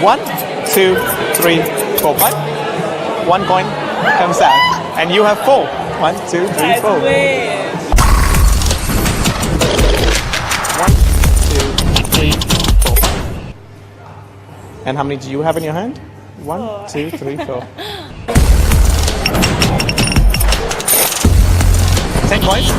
1, 2, 3, 4, 5. 1 coin comes out, and you have 4. 1, 2, 3, 4. 1, 2, 3, 4, 5. And how many do you have in your hand? 1, 2, 3, 4. 10 coins.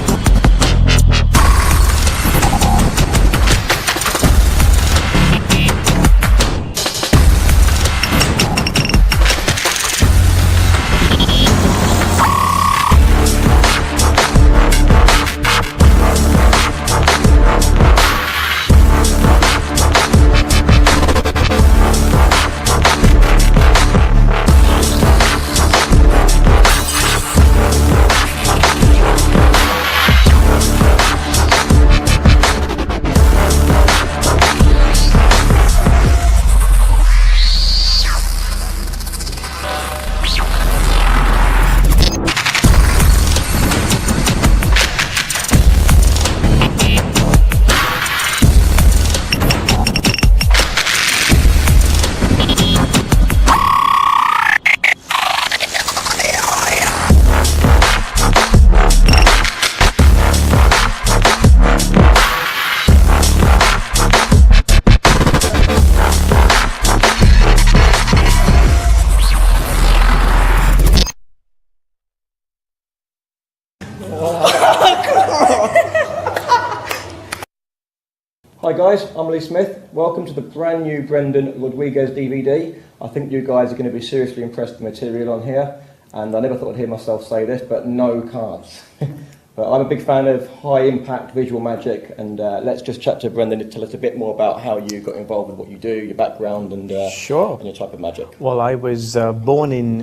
Hi guys, I'm Lee Smith. Welcome to the brand new Brendan Rodrigues DVD. I think you guys are going to be seriously impressed with the material on here, and I never thought I'd hear myself say this, but no cards. But I'm a big fan of high impact visual magic, and let's just chat to Brendan to tell us a bit more about how you got involved with what you do, your background, and, Sure. and your type of magic. Well, I was born in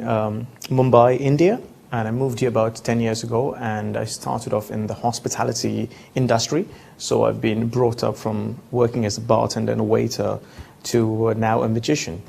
Mumbai, India, and I moved here about 10 years ago, and I started off in the hospitality industry. So I've been brought up from working as a bartender and a waiter to now a magician.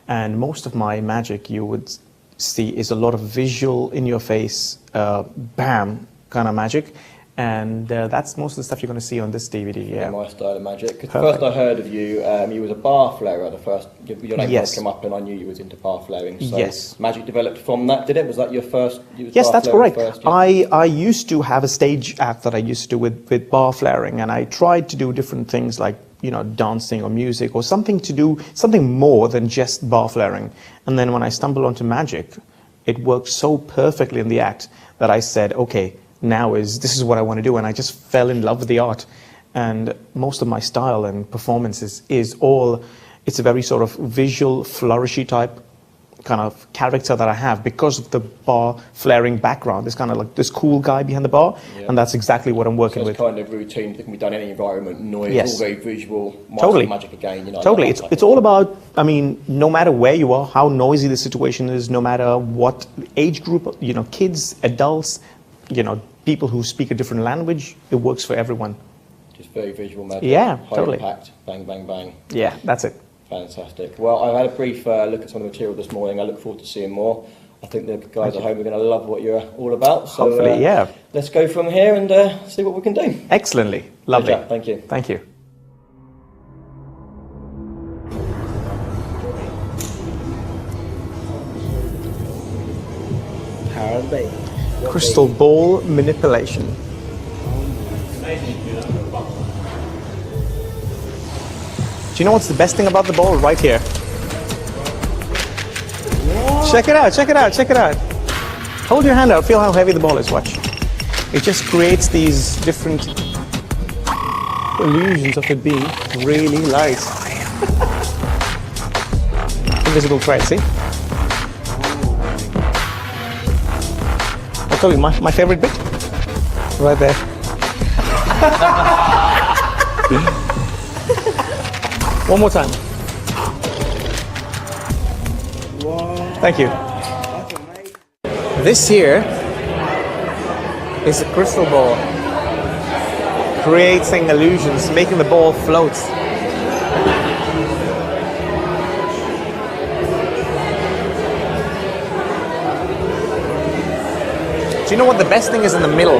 And most of my magic you would see is a lot of visual, in your face, bam kind of magic. And that's most of the stuff you're going to see on this DVD. Yeah, my style of magic. Because first I heard of you, you was a bar flarer. The first your name Yes. came up, and I knew you was into bar flaring. So Yes. magic developed from that. Did it? Was that your first? Yes, that's correct. First, yeah? I used to have a stage act that I used to do with bar flaring, and I tried to do different things like, you know, dancing or music or something more than just bar flaring. And then when I stumbled onto magic, it worked so perfectly in the act that I said, okay, this is what I want to do, and I just fell in love with the art. And most of my style and performances it's a very sort of visual, flourishy type kind of character that I have because of the bar flaring background. It's kind of like this cool guy behind the bar, and that's exactly what I'm working with. It's kind of routine that can be done in any environment, noise, Yes. all very visual, Totally. magic again. You know, Totally. like It's all about, I mean, no matter where you are, how noisy the situation is, no matter what age group, you know, kids, adults, you know, people who speak a different language, it works for everyone. Just very visual magic. Yeah, high totally. impact, bang, bang, bang. Yeah, that's it. Fantastic. Well, I've had a brief look at some of the material this morning. I look forward to seeing more. I think the guys at home are going to love what you're all about. So, Hopefully, yeah. Let's go from here and see what we can do. Excellently. Lovely. Good job. Thank you. Thank you. Crystal ball manipulation. Do you know what's the best thing about the ball? Right here. Check it out, check it out, check it out. Hold your hand out, feel how heavy the ball is, watch. It just creates these different illusions of it being really light. Invisible thread, see? I told you, my favorite bit? Right there. One more time. Thank you. This here is a crystal ball, creating illusions, making the ball float. Do you know what the best thing is in the middle?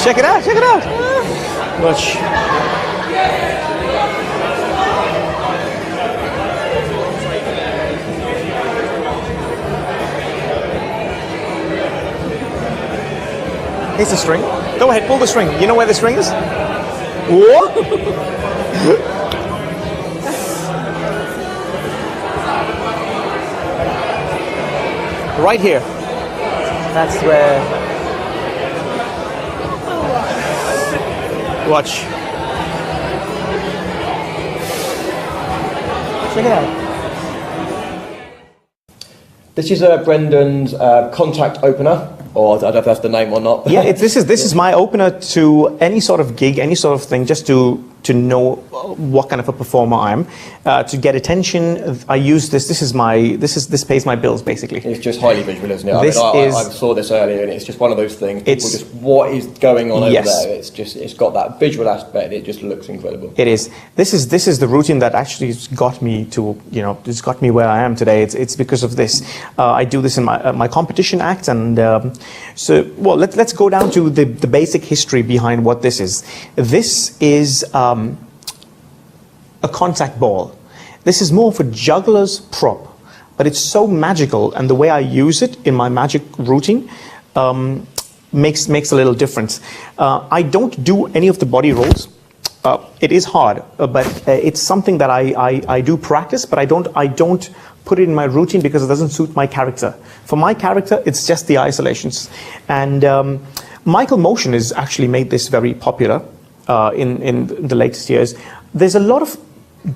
Check it out, check it out. Watch. Here's the string. Go ahead, pull the string. You know where the string is? What? Right here. That's where. Watch. Check it out. This is Brendan's contact opener, or I don't know if that's the name or not. Yeah, this is my opener to any sort of gig, any sort of thing, just to know what kind of a performer I am. To get attention, I use this. This pays my bills basically. It's just highly visual, isn't it? I saw this earlier, and it's just one of those things. People just, what is going on over there? It's got that visual aspect. It just looks incredible. It is. This is the routine that actually got me to, it's got me where I am today. It's because of this. I do this in my competition act, and let's go down to the basic history behind what this is. This is a contact ball. This is more of a juggler's prop, but it's so magical, and the way I use it in my magic routine makes a little difference. I don't do any of the body rolls. It is hard, but it's something that I do practice, but I don't put it in my routine because it doesn't suit my character. For my character, it's just the isolations. And Michael Motion has actually made this very popular in the latest years. There's a lot of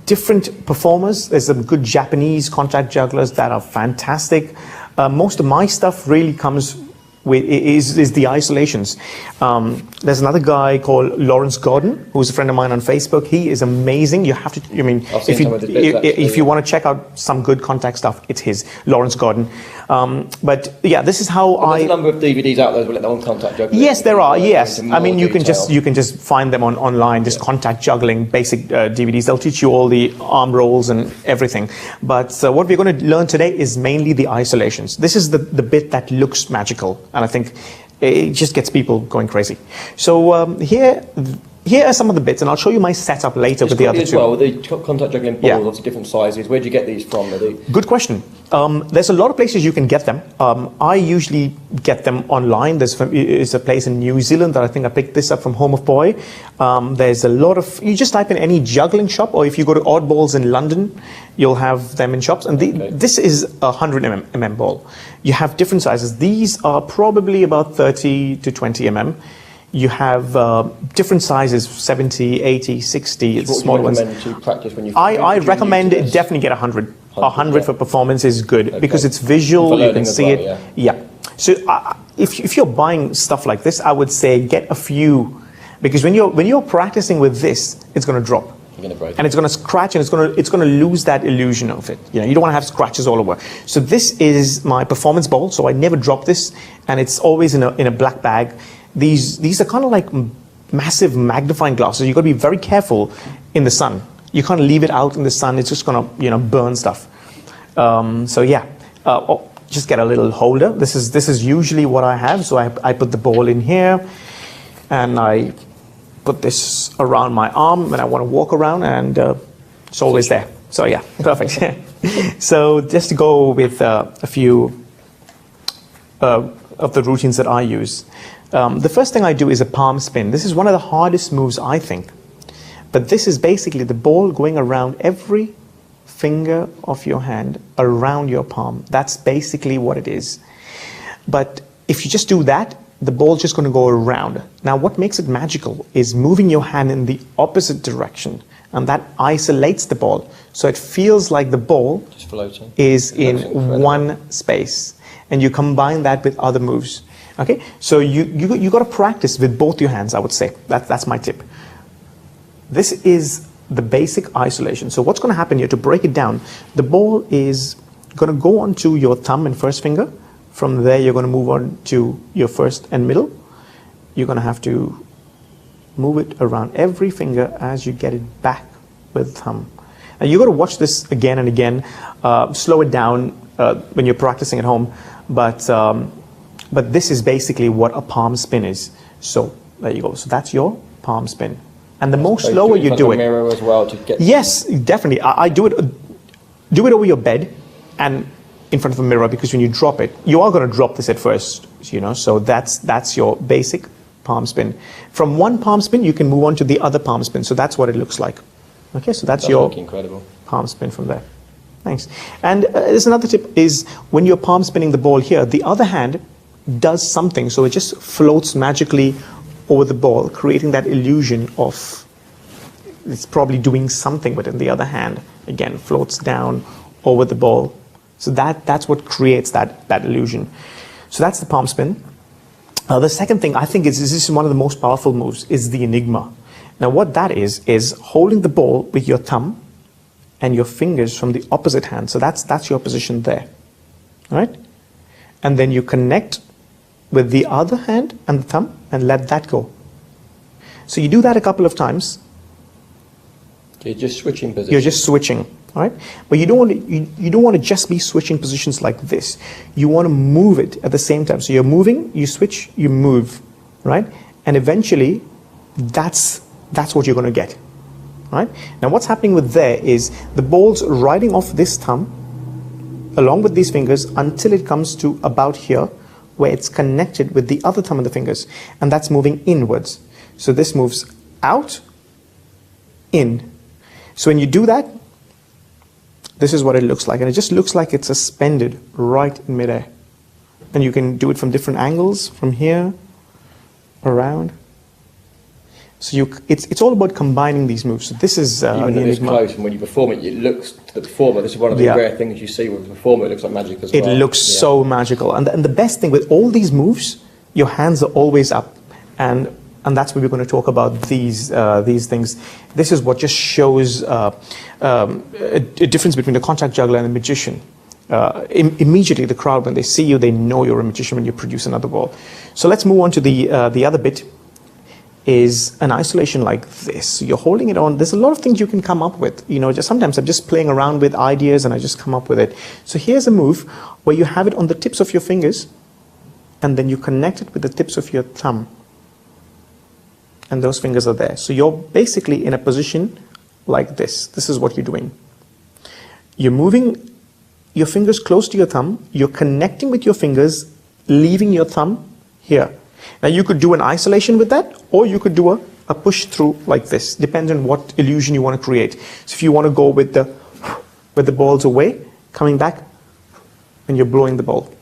different performers. There's some good Japanese contact jugglers that are fantastic. Most of my stuff really comes is the isolations. There's another guy called Lawrence Gordon, who's a friend of mine on Facebook. He is amazing. You have to, if you want to check out some good contact stuff, it's his, Lawrence Gordon. But yeah, this is how there's a number of DVDs out there with on contact juggling. Yes, there are. Yes, I mean you can just find them online. Just contact juggling basic DVDs. They'll teach you all the arm rolls and everything. But what we're going to learn today is mainly the isolations. This is the bit that looks magical, and I think it just gets people going crazy. So here are some of the bits, and I'll show you my setup later with the other two. Well, the contact juggling balls, obviously different sizes. Where do you get these from? Good question. There's a lot of places you can get them. I usually get them online. There's a place in New Zealand that I think I picked this up from Home of Boy. There's a lot of, you just type in any juggling shop, or if you go to Oddballs in London, you'll have them in shops. And this is a 100 mm ball. You have different sizes. These are probably about 30 to 20 mm. You have different sizes, 70, 80, 60, it's small ones. What would you recommend to practice when you I recommend definitely get 100. 100 for performance is good because it's visual, you can see it. Yeah. So if you're buying stuff like this, I would say get a few, because when you're practicing with this, it's going to drop. You're going to break. And it's going to scratch, and it's going to lose that illusion of it. You don't want to have scratches all over. So this is my performance ball, so I never drop this, and it's always in a black bag. These are kind of like massive magnifying glasses. You've got to be very careful in the sun. You can't leave it out in the sun. It's just going to burn stuff. Just get a little holder. This is usually what I have. So I put the ball in here, and I put this around my arm when I want to walk around, and it's always there. So yeah, perfect. So just to go with a few of the routines that I use. The first thing I do is a palm spin. This is one of the hardest moves, I think. But this is basically the ball going around every finger of your hand, around your palm. That's basically what it is. But if you just do that, the ball's just going to go around. Now, what makes it magical is moving your hand in the opposite direction, and that isolates the ball. So it feels like the ball just floating. Is in one space. And you combine that with other moves. Okay, so you got to practice with both your hands, I would say. That's my tip. This is the basic isolation. So what's going to happen here, to break it down, the ball is going to go onto your thumb and first finger. From there, you're going to move on to your first and middle. You're going to have to move it around every finger as you get it back with thumb. Now, you've got to watch this again and again. Slow it down when you're practicing at home. But this is basically what a palm spin is. So there you go. So that's your palm spin. And the more slower you do it. Mirror as well to get. Yes, definitely. I do it over your bed and in front of a mirror, because when you drop it, you are going to drop this at first. You know, so that's your basic palm spin. From one palm spin, you can move on to the other palm spin. So that's what it looks like. Okay, so that's your incredible palm spin from there. Thanks. And there's another tip is when you're palm spinning the ball here, the other hand does something. So it just floats magically over the ball, creating that illusion of it's probably doing something, but in the other hand, again, floats down over the ball. So that's what creates that illusion. So that's the palm spin. The second thing I think is this is one of the most powerful moves is the enigma. Now what that is holding the ball with your thumb and your fingers from the opposite hand. So that's your position there, all right? And then you connect with the other hand and the thumb and let that go. So you do that a couple of times. You're just switching positions. You're just switching, all right? But you don't want to just be switching positions like this. You want to move it at the same time. So you're moving, you switch, you move, right? And eventually, that's what you're going to get, right? Now what's happening with there is the ball's riding off this thumb along with these fingers until it comes to about here where it's connected with the other thumb and the fingers, and that's moving inwards. So this moves out, in. So when you do that, this is what it looks like, and it just looks like it's suspended right in midair. And you can do it from different angles, from here, around. So it's all about combining these moves. So this is even though it's close, and when you perform it, it looks to the performer. This is one of the rare things you see with the performer. It looks like magic as well. It looks so magical, and the best thing with all these moves, your hands are always up, and that's where we're going to talk about these things. This is what just shows a difference between the contact juggler and the magician. Immediately, the crowd, when they see you, they know you're a magician when you produce another ball. So let's move on to the other bit. Is an isolation like this. You're holding it on. There's a lot of things you can come up with. You know, just sometimes I'm just playing around with ideas and I just come up with it. So here's a move where you have it on the tips of your fingers and then you connect it with the tips of your thumb. And those fingers are there. So you're basically in a position like this. This is what you're doing. You're moving your fingers close to your thumb. You're connecting with your fingers, leaving your thumb here. Now you could do an isolation with that, or you could do a push through like this. Depends on what illusion you want to create. So if you want to go with the balls away, coming back, and you're blowing the ball.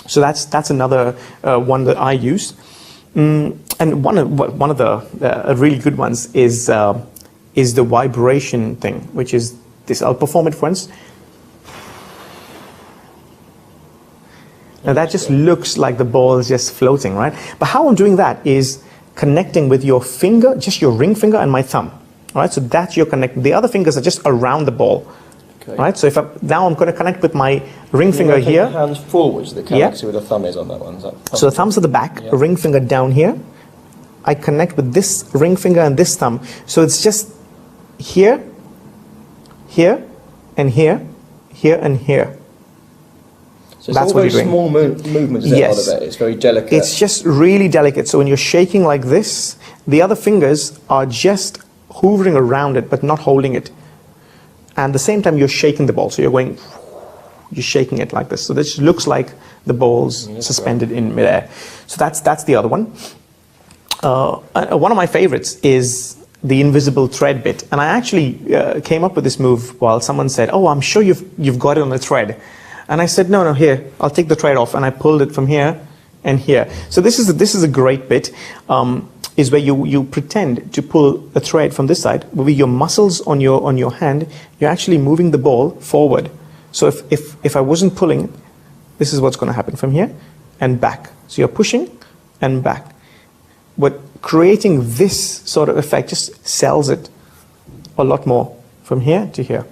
So that's another one that I use. And one of the really good ones is the vibration thing, which is this. I'll perform it once. Now that just looks like the ball is just floating, right? But how I'm doing that is connecting with your finger, just your ring finger and my thumb. All right, so that's your connect. The other fingers are just around the ball. Okay. Right, so now I'm going to connect with my ring finger here. Take the hands forwards. The connects where the thumb is on that one. So the thumb's at the back, ring finger down here. I connect with this ring finger and this thumb. So it's just here, here, and here, here, and here. So it's all very small movements out of it. It's very delicate. It's just really delicate. So when you're shaking like this, the other fingers are just hovering around it, but not holding it. And at the same time, you're shaking the ball. So you're shaking it like this. So this looks like the ball's suspended in midair. So that's the other one. One of my favorites is the invisible thread bit. And I actually came up with this move while someone said, "Oh, I'm sure you've got it on the thread." And I said, no, here, I'll take the thread off. And I pulled it from here and here. So this is a great bit, is where you pretend to pull a thread from this side. With your muscles on your hand, you're actually moving the ball forward. So if I wasn't pulling, this is what's going to happen from here and back. So you're pushing and back. But creating this sort of effect just sells it a lot more from here to here.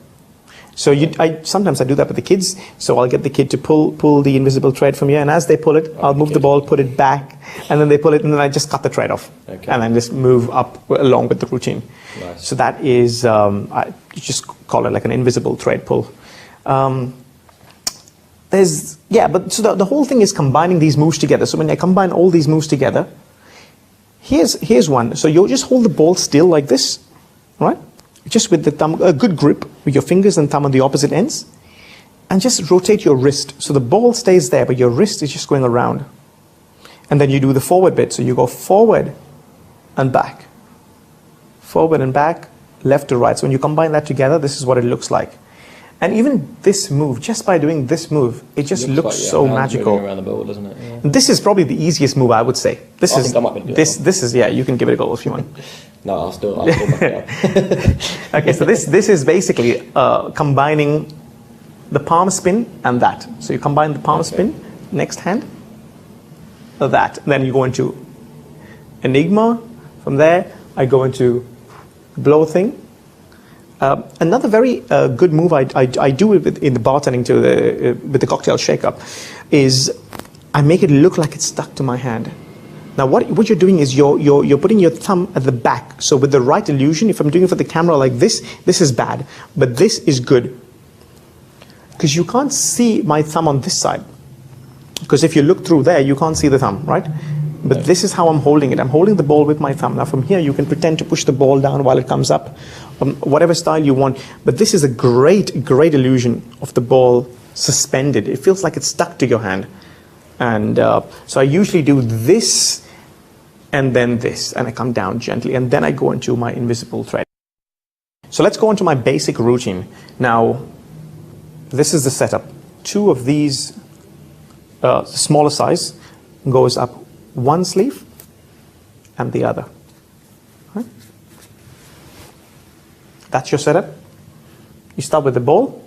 So sometimes I do that with the kids. So I'll get the kid to pull the invisible thread from here, and as they pull it, I'll move the ball, put it back, and then they pull it, and then I just cut the thread off, and then just move up along with the routine. Nice. So that is, I just call it like an invisible thread pull. But so the whole thing is combining these moves together. So when I combine all these moves together, here's one. So you'll just hold the ball still like this, right? Just with the thumb, a good grip with your fingers and thumb on the opposite ends, and just rotate your wrist. So the ball stays there, but your wrist is just going around. And then you do the forward bit. So you go forward and back. Forward and back, left to right. So when you combine that together, this is what it looks like. And even this move, just by doing this move, it just looks like, so magical. Around the ball, doesn't it? Yeah. This is probably the easiest move, I would say. This is, yeah, you can give it a go if you want. No, I'll still back it up. Okay, so this is basically combining the palm spin and that. So you combine the palm spin, next hand, that. Then you go into Enigma. From there, I go into blow thing. Another very good move I do in the bartending with the cocktail shake-up is I make it look like it's stuck to my hand. Now what you're doing is you're putting your thumb at the back. So with the right illusion, if I'm doing it for the camera like this is bad, but this is good. Because you can't see my thumb on this side. Because if you look through there, you can't see the thumb, right? But this is how I'm holding it. I'm holding the ball with my thumb. Now from here, you can pretend to push the ball down while it comes up, whatever style you want. But this is a great illusion of the ball suspended. It feels like it's stuck to your hand. And so I usually do this and then this, and I come down gently, and then I go into my invisible thread. So let's go into my basic routine. Now, this is the setup. 2 of these smaller size goes up one sleeve and the other. Right? That's your setup. You start with the ball.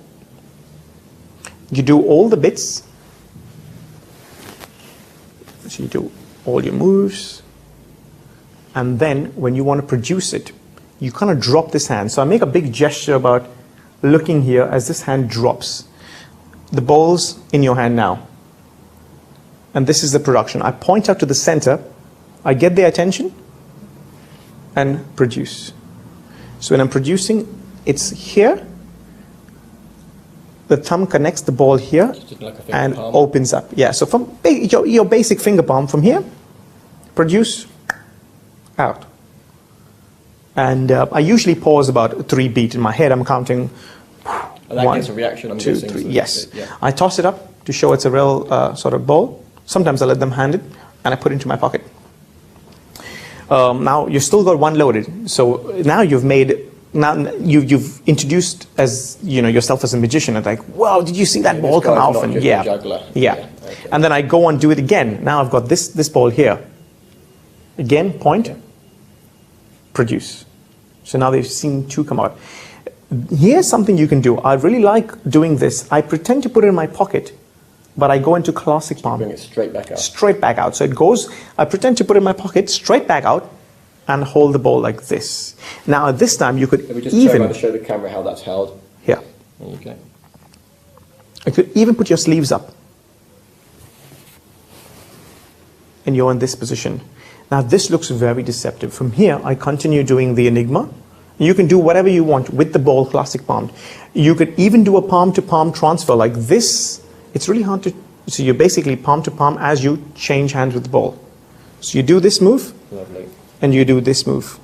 You do all the bits. So you do all your moves. And then when you want to produce it, you kind of drop this hand. So I make a big gesture about looking here as this hand drops. The ball's in your hand now. And this is the production. I point out to the center, I get their attention, and produce. So when I'm producing, it's here. The thumb connects the ball here and opens up. Yeah, so from your basic finger palm from here, produce, out. And I usually pause about 3 beats. In my head, I'm counting and that 1, gets a reaction, I'm 2, guessing. 3. So yes. yeah. I toss it up to show it's a real sort of ball. Sometimes I let them hand it, and I put it into my pocket. Now you've still got one loaded. So now you've introduced as yourself as a magician. And like, wow, did you see that ball come off? And yeah. Okay. And then I go and do it again. Now I've got this ball here. Again, point, produce. So now they've seen 2 come out. Here's something you can do. I really like doing this. I pretend to put it in my pocket, but I go into classic palm. Bring it straight back out. Straight back out. So it goes, I pretend to put it in my pocket, straight back out, and hold the ball like this. Now at this time you could Let me just turn around to show the camera how that's held. Here. There you go. You could even put your sleeves up. And you're in this position. Now this looks very deceptive. From here, I continue doing the Enigma. You can do whatever you want with the ball, classic palm. You could even do a palm-to-palm transfer like this. It's really hard to, so you're basically palm to palm as you change hands with the ball. So you do this move, lovely, and you do this move.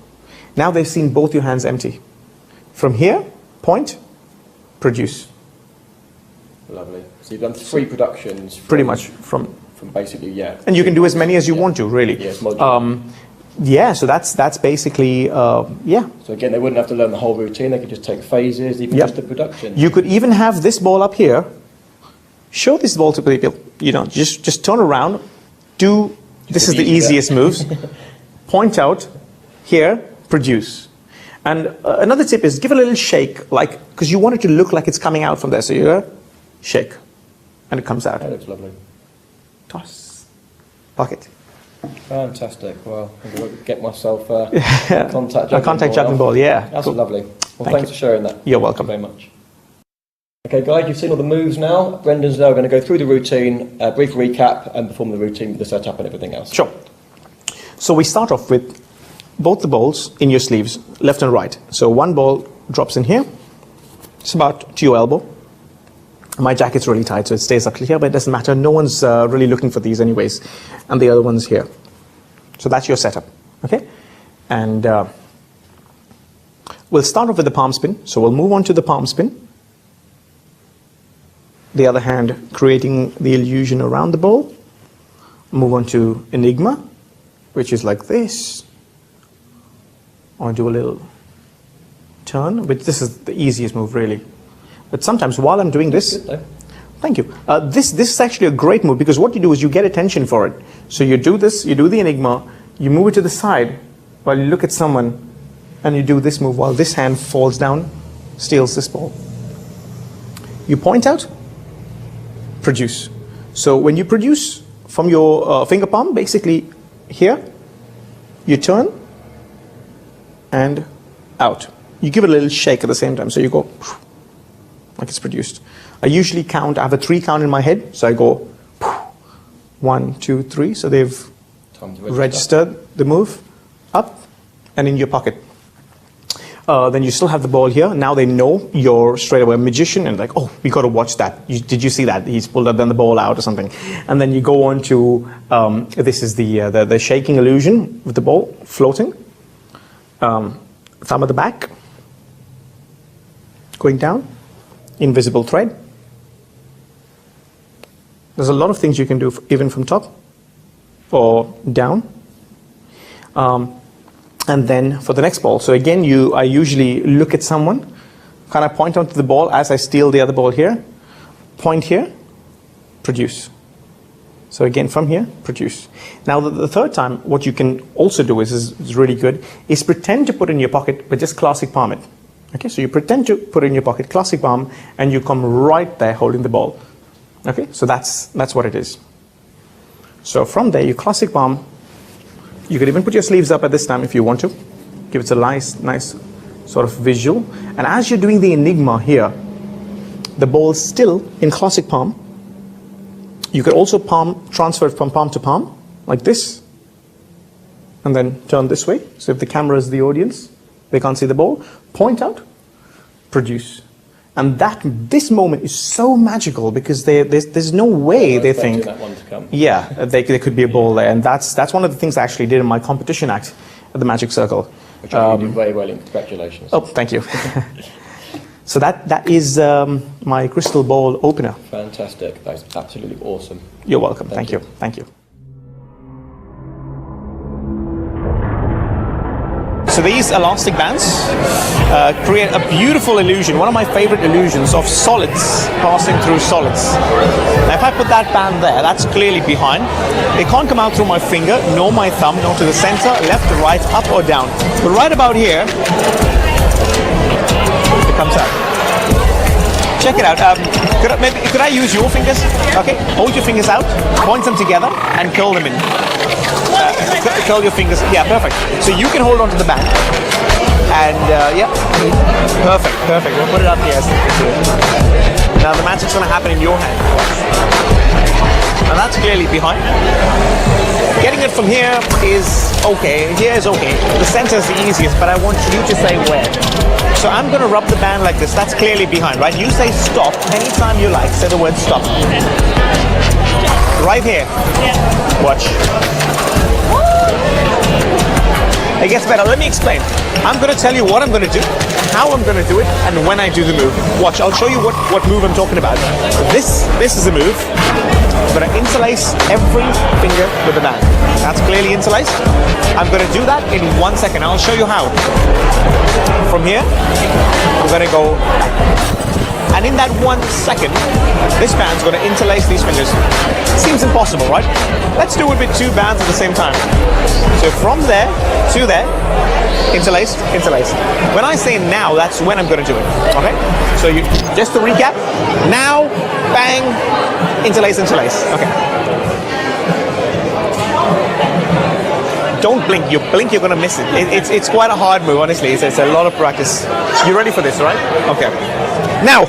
Now they've seen both your hands empty. From here, point, produce. Lovely. So you've done 3 productions. Pretty much from basically, yeah. And you can do as many as you want to, really. Yes, modular. Yeah, so that's basically, yeah. So again, they wouldn't have to learn the whole routine. They could just take phases, even just the production. You could even have this ball up here. Show this ball to people. Just turn around. This is the easiest moves. Point out here, produce. And another tip is give a little shake, because you want it to look like it's coming out from there. So you shake, and it comes out. That looks lovely. Toss, pocket. Fantastic. Well, I'm going to get myself a contact juggling ball. Yeah, that's lovely. Well, thanks for sharing that. You're welcome. Thank you very much. Okay, guys, you've seen all the moves now. Brendan's now going to go through the routine, a brief recap, and perform the routine with the setup and everything else. Sure. So we start off with both the balls in your sleeves, left and right. So one ball drops in here. It's about to your elbow. My jacket's really tight, so it stays up here, but it doesn't matter. No one's really looking for these anyways. And the other one's here. So that's your setup, okay? And we'll start off with the palm spin. So we'll move on to the palm spin. The other hand creating the illusion around the ball. Move on to Enigma, which is like this. Or do a little turn, which this is the easiest move really. But sometimes while I'm doing this, thank you. This is actually a great move because what you do is you get attention for it. So you do this, you do the Enigma, you move it to the side while you look at someone, and you do this move while this hand falls down, steals this ball. You point out, produce. So when you produce from your finger palm, basically here, you turn and out. You give it a little shake at the same time, so you go like it's produced. I usually count, I have a 3 count in my head, so I go 1, 2, 3, so they've registered the move, up and in your pocket. Then you still have the ball here. Now they know you're straight away a magician and like, oh, we got to watch that. Did you see that? He's pulled up then the ball out or something. And then you go on to, this is the shaking illusion with the ball floating. Thumb at the back, going down, invisible thread. There's a lot of things you can do even from top or down. And then for the next ball, so again, I usually look at someone, kind of point onto the ball as I steal the other ball here, point here, produce. So again, from here, produce. Now the third time, what you can also do is really good, is pretend to put in your pocket, but just classic palm it. Okay, so you pretend to put in your pocket, classic palm, and you come right there holding the ball. Okay, so that's what it is. So from there, you classic palm. You could even put your sleeves up at this time if you want to. Give it a nice sort of visual. And as you're doing the Enigma here, the ball's still in classic palm. You could also transfer it from palm to palm, like this. And then turn this way. So if the camera is the audience, they can't see the ball. Point out, produce. And this moment is so magical because there's no way they think, that one to come. Yeah, there could be a ball there. And that's one of the things I actually did in my competition act at the Magic Circle. Which you did very well in. Congratulations. Oh, thank you. So that is my crystal ball opener. Fantastic. That's absolutely awesome. You're welcome. Thank you. Thank you. So these elastic bands create a beautiful illusion, one of my favorite illusions of solids passing through solids. Now if I put that band there, that's clearly behind. It can't come out through my finger, nor my thumb, nor to the center, left, right, up or down. But right about here, it comes out. Check it out. Could I use your fingers? Okay, hold your fingers out, point them together, and curl them in. Curl your fingers. Yeah, perfect. So you can hold on to the band. And yeah, perfect. We'll put it up here so you can see it. Now the magic's going to happen in your hand. Now that's clearly behind. Getting it from here is okay. Here is okay. The center is the easiest, but I want you to say where. So I'm going to rub the band like this. That's clearly behind, right? You say stop anytime you like. Say the word stop. Right here. Watch. It gets better. Let me explain. I'm going to tell you what I'm going to do, how I'm going to do it, and when I do the move. Watch, I'll show you what move I'm talking about. This is a move. I'm going to interlace every finger with the band. That's clearly interlaced. I'm going to do that in 1 second. I'll show you how. From here, I'm going to go, and in that 1 second, this band's going to interlace these fingers. Seems impossible, right? Let's do it with 2 bands at the same time. So from there to there, interlace. When I say now, that's when I'm going to do it. Okay? So just to recap, now, bang, interlace. Okay. Don't blink. You blink, you're going to miss it. It's quite a hard move, honestly. It's a lot of practice. You ready for this, right? Okay. Now.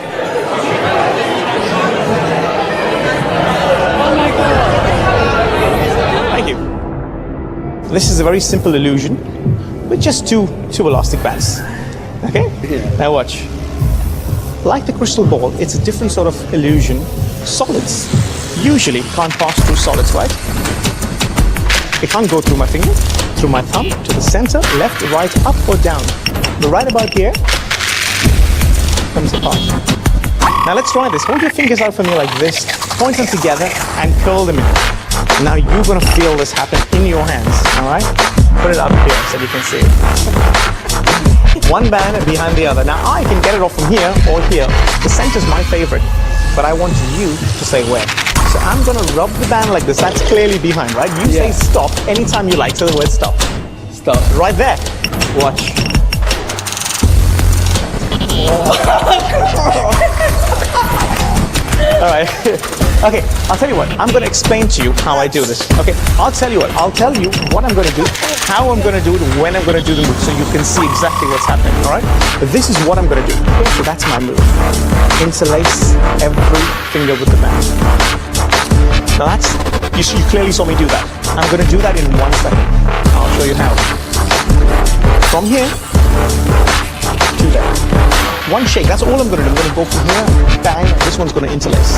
Thank you. This is a very simple illusion with just two elastic bands. Okay? Yeah. Now watch. Like the crystal ball, it's a different sort of illusion. Solids usually can't pass through solids, right? It can't go through my finger, through my thumb, to the center, left, right, up or down. But right about here comes the part. Now let's try this. Hold your fingers out for me like this, point them together and curl them in. Now you're going to feel this happen in your hands, all right? Put it up here so you can see it. One band behind the other. Now I can get it off from here or here. The center's my favorite, but I want you to say where. So I'm going to rub the band like this. That's clearly behind, right? You say stop anytime you like. So the word stop. Stop. Right there. Watch. All right. Okay, I'll tell you what. I'm going to explain to you how I do this. Okay, I'll tell you what. I'll tell you what I'm going to do, how I'm going to do it, when I'm going to do the move, so you can see exactly what's happening. All right. But this is what I'm going to do. So that's my move. Interlace every finger with the band. Now that's you clearly saw me do that. I'm going to do that in 1 second. I'll show you how. From here to there. One shake, that's all I'm going to do. I'm going to go from here, bang, this one's going to interlace.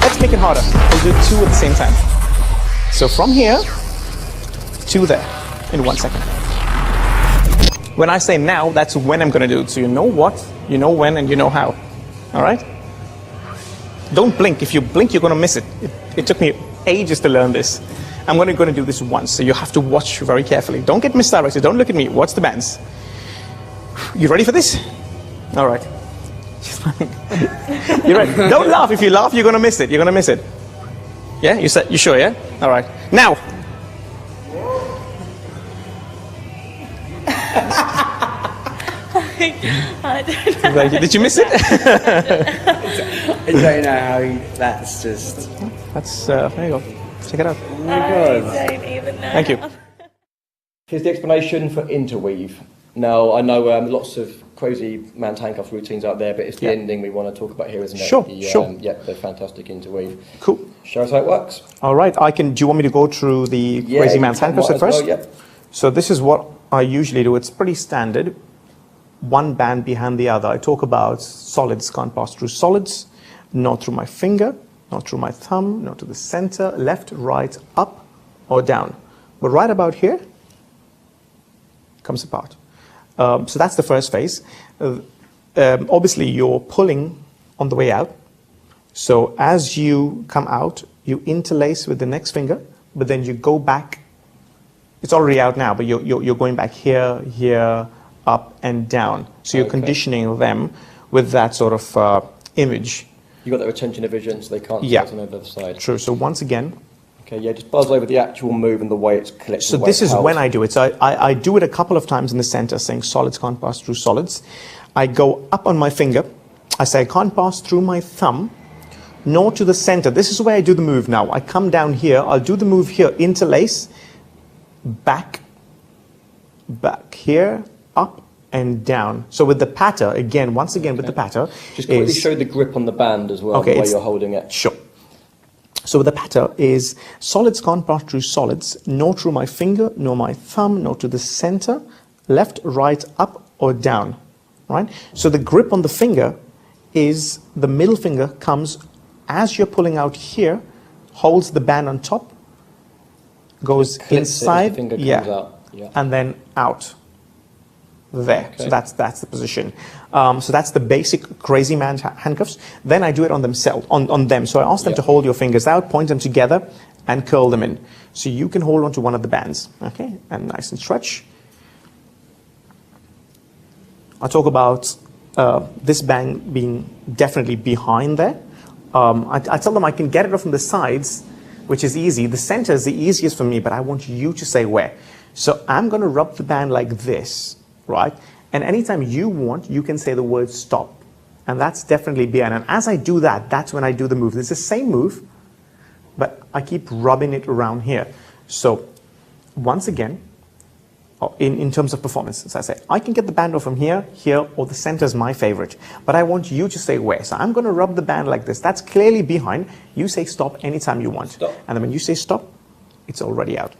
Let's make it harder. We'll do two at the same time. So from here to there in 1 second. When I say now, that's when I'm going to do it. So you know what, you know when, and you know how. All right? Don't blink. If you blink, you're going to miss it. It took me ages to learn this. I'm going to do this once, so you have to watch very carefully. Don't get misdirected. Don't look at me. Watch the bands. You ready for this? All right. You're ready. Don't laugh. If you laugh, you're going to miss it. You're going to miss it. Yeah? You sure, yeah? All right. Now. I don't know. Did you miss it? I don't know how that's just... That's, there you go. Check it out. Oh my God. I don't even know. Thank you. Here's the explanation for interweave. Now, I know lots of crazy man handcuff routines out there, but it's the ending we want to talk about here, isn't it? Sure, the, sure. Yeah, the fantastic interweave. Cool. Show us how it works. All right. Do you want me to go through the crazy man's handcuffs at first? Well, yeah. So this is what I usually do. It's pretty standard. One band behind the other. I talk about solids can't pass through solids, not through my finger, not through my thumb, not to the center, left, right, up, or down. But right about here, comes apart. So that's the first phase. Obviously, you're pulling on the way out. So as you come out, you interlace with the next finger, but then you go back. It's already out now, but you're going back here, here, up, and down. So you're conditioning them with that sort of image. You've got that retention of vision, so they can't see it on the other side. True. So once again. Okay, yeah, just buzz over the actual move and the way it's collected. So this is when I do it. So I do it a couple of times in the center, saying solids can't pass through solids. I go up on my finger. I say I can't pass through my thumb, nor to the center. This is where I do the move now. I come down here. I'll do the move here, interlace, back here, up, and down. So with the patter, again, once again with the patter. Just quickly show the grip on the band as well, the way you're holding it. Sure. So the patter is solids can't pass through solids, nor through my finger, nor my thumb, nor to the center, left, right, up, or down. Right? So the grip on the finger is the middle finger comes as you're pulling out here, holds the band on top, goes inside, out. And then out. There. Okay. So that's the position. So that's the basic crazy man handcuffs. Then I do it on themselves, on them. So I ask them to hold your fingers out, point them together, and curl them in. So you can hold onto one of the bands, okay, and nice and stretch. I'll talk about this band being definitely behind there. I tell them I can get it off from the sides, which is easy. The center is the easiest for me, but I want you to say where. So I'm going to rub the band like this. Right? And anytime you want, you can say the word stop. And that's definitely behind. And as I do that, that's when I do the move. It's the same move, but I keep rubbing it around here. So once again, in terms of performance, as I say, I can get the band off from here, here, or the center is my favorite. But I want you to say where. So I'm going to rub the band like this. That's clearly behind. You say stop anytime you want. Stop. And then when you say stop, it's already out.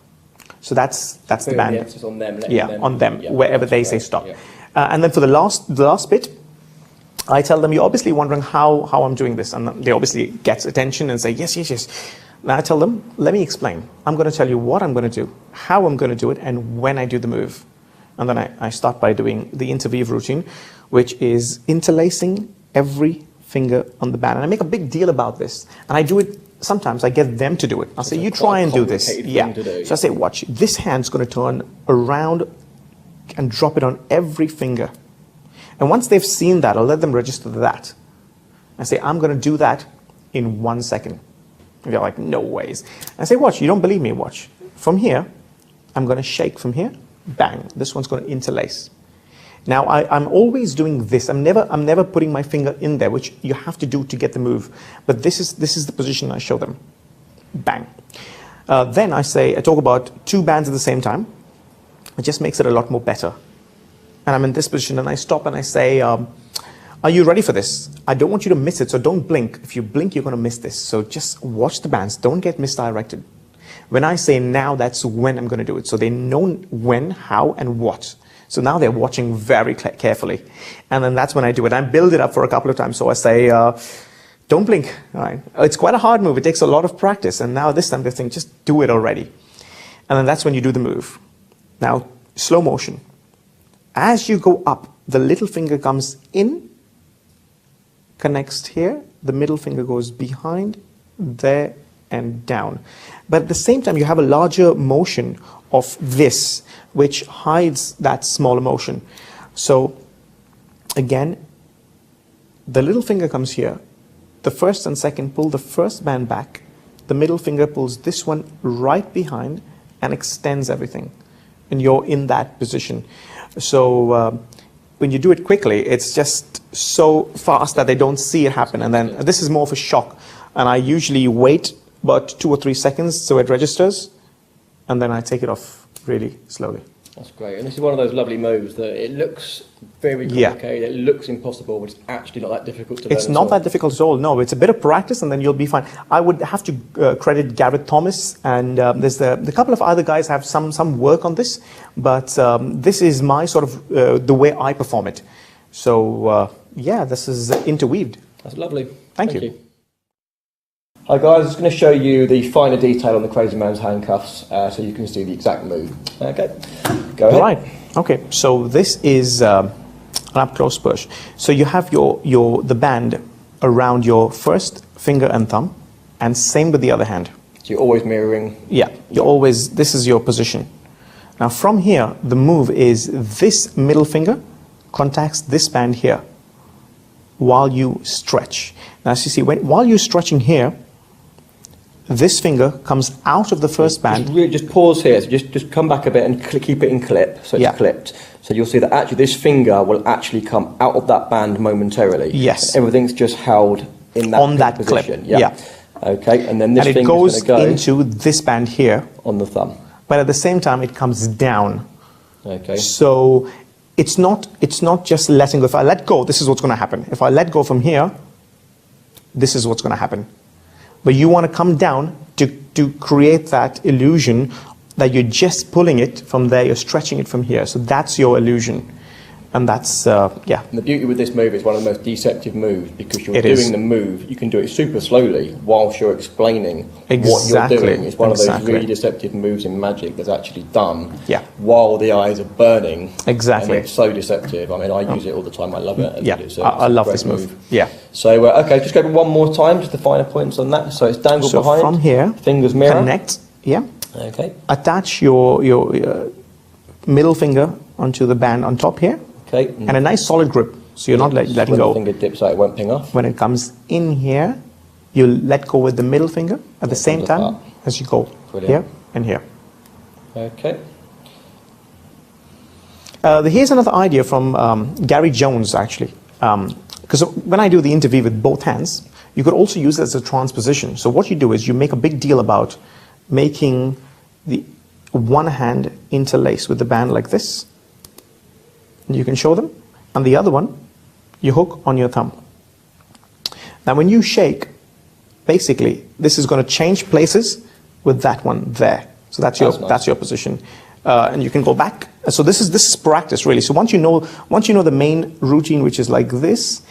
So that's the band. The emphasis on them, on them, wherever they say stop. Yeah. And then for the last bit, I tell them, you're obviously wondering how I'm doing this. And they obviously get attention and say, yes, yes, yes. Now I tell them, let me explain. I'm going to tell you what I'm going to do, how I'm going to do it, and when I do the move. And then I start by doing the interweave routine, which is interlacing every finger on the band. And I make a big deal about this. And I do it sometimes I get them to do it. I'll say, you quite try a and do this. complicated Yeah. thing to do. So I say, watch, this hand's going to turn around and drop it on every finger. And once they've seen that, I'll let them register that. I say, I'm going to do that in 1 second. And they're like, no ways. I say, watch, you don't believe me, watch. From here, I'm going to shake from here, bang. This one's going to interlace. Now, I'm always doing this. I'm never putting my finger in there, which you have to do to get the move. But this is the position I show them. Bang. Then I talk about 2 bands at the same time. It just makes it a lot more better. And I'm in this position, and I stop and I say, are you ready for this? I don't want you to miss it, so don't blink. If you blink, you're going to miss this. So just watch the bands. Don't get misdirected. When I say now, that's when I'm going to do it. So they know when, how, and what. So now they're watching very carefully. And then that's when I do it. I build it up for a couple of times. So I say, don't blink. All right. It's quite a hard move. It takes a lot of practice. And now this time they think, just do it already. And then that's when you do the move. Now, slow motion. As you go up, the little finger comes in, connects here, the middle finger goes behind, there, and down. But at the same time, you have a larger motion of this, which hides that smaller motion. So, again, the little finger comes here, the first and second pull the first band back, the middle finger pulls this one right behind and extends everything. And you're in that position. So when you do it quickly, it's just so fast that they don't see it happen. And then this is more of a shock. And I usually wait about 2 or 3 seconds so it registers. And then I take it off really slowly. That's great. And this is one of those lovely moves that it looks very complicated, It looks impossible, but it's actually not that difficult to learn. It's not that difficult at all. No, it's a bit of practice and then you'll be fine. I would have to credit Gareth Thomas, and there's the couple of other guys have some work on this, but this is my sort of the way I perform it. So yeah, this is interweaved. That's lovely. Thank you. Hi guys, I'm just going to show you the finer detail on the Crazy Man's handcuffs so you can see the exact move. Okay, go ahead. Right. Okay, so this is an up-close push. So you have the band around your first finger and thumb, and same with the other hand. So you're always mirroring? Yeah, this is your position. Now from here, the move is this middle finger contacts this band here while you stretch. Now as you see, while you're stretching here, this finger comes out of the first band. Just pause here. So just come back a bit and keep it in clip, so it's clipped. So you'll see that actually this finger will actually come out of that band momentarily. Yes. Everything's just held in that position. Clip. Yeah. Okay, and then this and it finger's goes go into this band here. On the thumb. But at the same time, it comes down. Okay. So it's not just letting go. If I let go, this is what's going to happen. If I let go from here, this is what's going to happen. But you want to come down to create that illusion that you're just pulling it from there, you're stretching it from here. So that's your illusion. And that's, yeah. And the beauty with this move is one of the most deceptive moves because you're doing the move, you can do it super slowly whilst you're explaining what you're doing. It's one of those really deceptive moves in magic that's actually done while the eyes are burning. Exactly. And it's so deceptive. I mean, I use it all the time. I love it. Yeah, I love this move. Yeah. So, okay, just go one more time, just the finer points on that. So it's dangled behind. So from here, fingers mirror. Connect, yeah. Okay. Attach your middle finger onto the band on top here. Okay. And a nice solid grip, so you're not letting go. When the finger dips out, it won't ping off. When it comes in here, you let go with the middle finger at the same time as you go here and here. Okay. Here's another idea from Gary Jones, actually. Because when I do the interview with both hands, you could also use it as a transposition. So what you do is you make a big deal about making the one hand interlace with the band like this. And you can show them. And the other one, you hook on your thumb. Now when you shake, basically, this is going to change places with that one there. So that's your position. And you can go back. So this is practice, really. So once you know the main routine, which is like this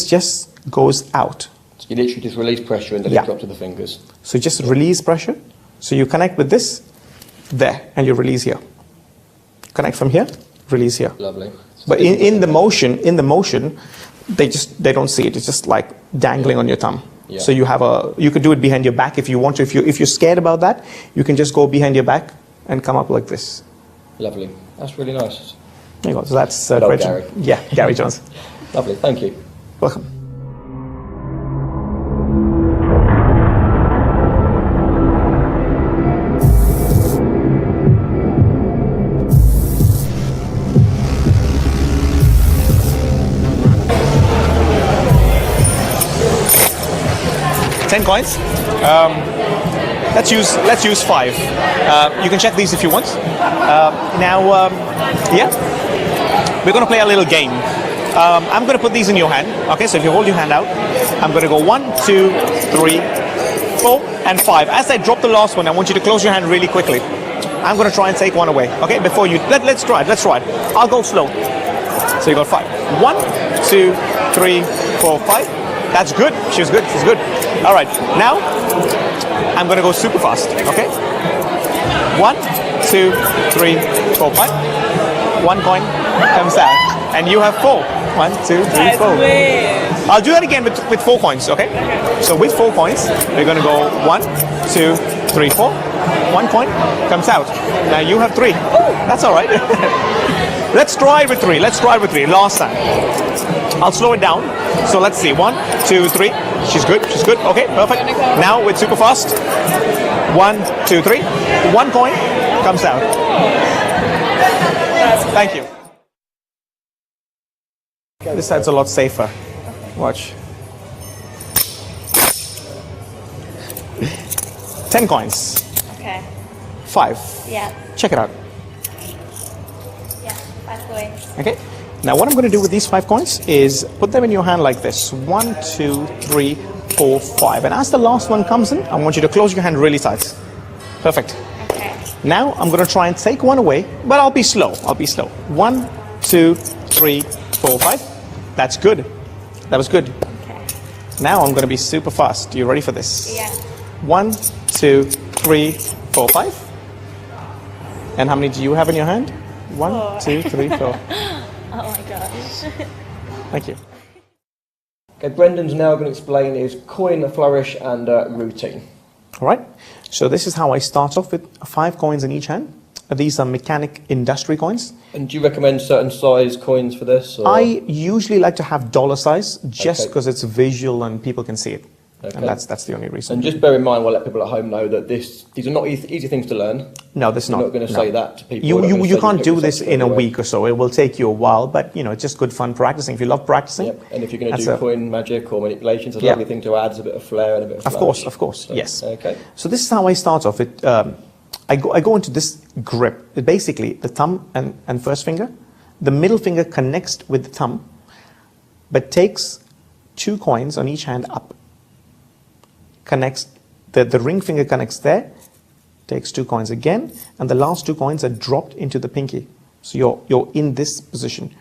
just goes out. So you literally just release pressure and then it drops to the fingers. So just release pressure. So you connect with this, there, and you release here. Connect from here, release here. Lovely. But in the motion, they don't see it. It's just like dangling on your thumb. Yeah. So you could do it behind your back if you want to. If you're scared about that, you can just go behind your back and come up like this. Lovely. That's really nice. There you go. So that's Hello, great. Gary. Yeah, Gary Jones. Lovely. Thank you. Welcome. $10. Let's use 5. You can check these if you want. Yeah, we're going to play a little game. I'm going to put these in your hand. Okay, so if you hold your hand out, I'm going to go 1, 2, 3, 4, and 5. As I drop the last one, I want you to close your hand really quickly. I'm going to try and take one away. Okay, before you let's try it. Let's try it. I'll go slow. So you got 5. 1, 2, 3, 4, 5. That's good. She's good. She's good. All right. Now I'm going to go super fast. Okay. 1, 2, 3, 4, 5. 1 coin comes out, and you have 4. 1, 2, 3, 4. I'll do that again with 4 coins. Okay. So with 4 coins, we're going to go 1, 2, 3, 4. 1 coin comes out. Now you have 3. That's all right. Let's try with 3. Let's try with 3. Last time. I'll slow it down. So let's see. 1, 2, 3. She's good. She's good. Okay, perfect. Now with super fast. 1, 2, 3. 1 coin comes out. Thank you. This side's a lot safer. Watch. 10 coins. Okay. 5. Yeah. Check it out. Yeah. 5 coins. Okay. Now what I'm going to do with these 5 coins is put them in your hand like this. 1, 2, 3, 4, 5. And as the last one comes in, I want you to close your hand really tight. Perfect. Okay. Now I'm going to try and take one away, but I'll be slow. I'll be slow. 1, 2, 3, 4, 5. That's good. That was good. Okay. Now I'm going to be super fast. You ready for this? Yeah. 1, 2, 3, 4, 5. And how many do you have in your hand? 1, 2, 3, 4. Oh my gosh. Thank you. Okay, Brendan's now going to explain his coin flourish and routine. All right. So this is how I start off with 5 coins in each hand. These are mechanic industry coins. And do you recommend certain size coins for this? Or? I usually like to have dollar size just Okay. because it's visual and people can see it. Okay. And that's the only reason. And just bear in mind, we'll let people at home know that these are not easy things to learn. No, this is You're not. not going to no. say that to people. You're not gonna You say can't pick do this this up in a straight away. week or so. It will take you a while, but it's just good fun practicing. If you love practicing. Yep. And if you're going to that's do a- coin magic or manipulations, it's a Yeah. lovely thing to add. It's a bit of flair and a bit of flourish. Of course, So, yes. Okay. So this is how I start off. I go into this grip. Basically, the thumb and first finger, the middle finger connects with the thumb, but takes 2 coins on each hand up. Connects, the ring finger connects there, takes 2 coins again, and the last 2 coins are dropped into the pinky. So you're in this position.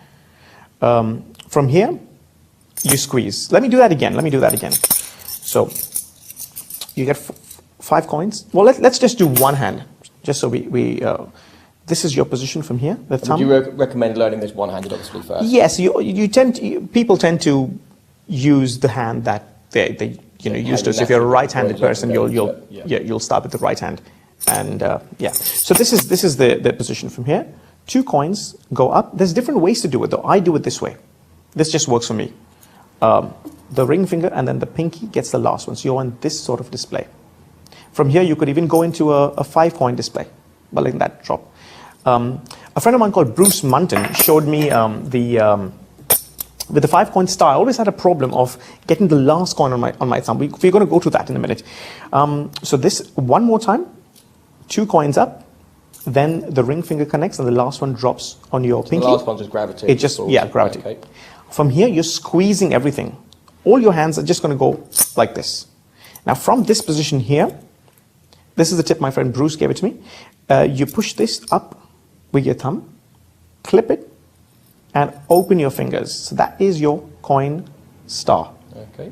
From here, you squeeze. Let me do that again. So you get 5 coins. Well, let's just do one hand, just so we this is your position from here. The thumb. Would you recommend learning this one-handed, obviously, first? Yes, people tend to use the hand that they used to. So if you're a right-handed person, you'll start with the right hand, and yeah. So this is the position from here. 2 coins go up. There's different ways to do it, though. I do it this way. This just works for me. The ring finger and then the pinky gets the last one. So you're on this sort of display. From here, you could even go into a 5-coin display, but letting that drop. A friend of mine called Bruce Munton showed me with the 5-coin star. I always had a problem of getting the last coin on my thumb. We're going to go to that in a minute. So this one more time, 2 coins up, then the ring finger connects and the last one drops on your pinky. The last one's just gravity. It just gravity. Okay. From here, you're squeezing everything. All your hands are just going to go like this. Now, from this position here, this is the tip my friend Bruce gave it to me. You push this up with your thumb, clip it, and open your fingers. So that is your coin star. Okay.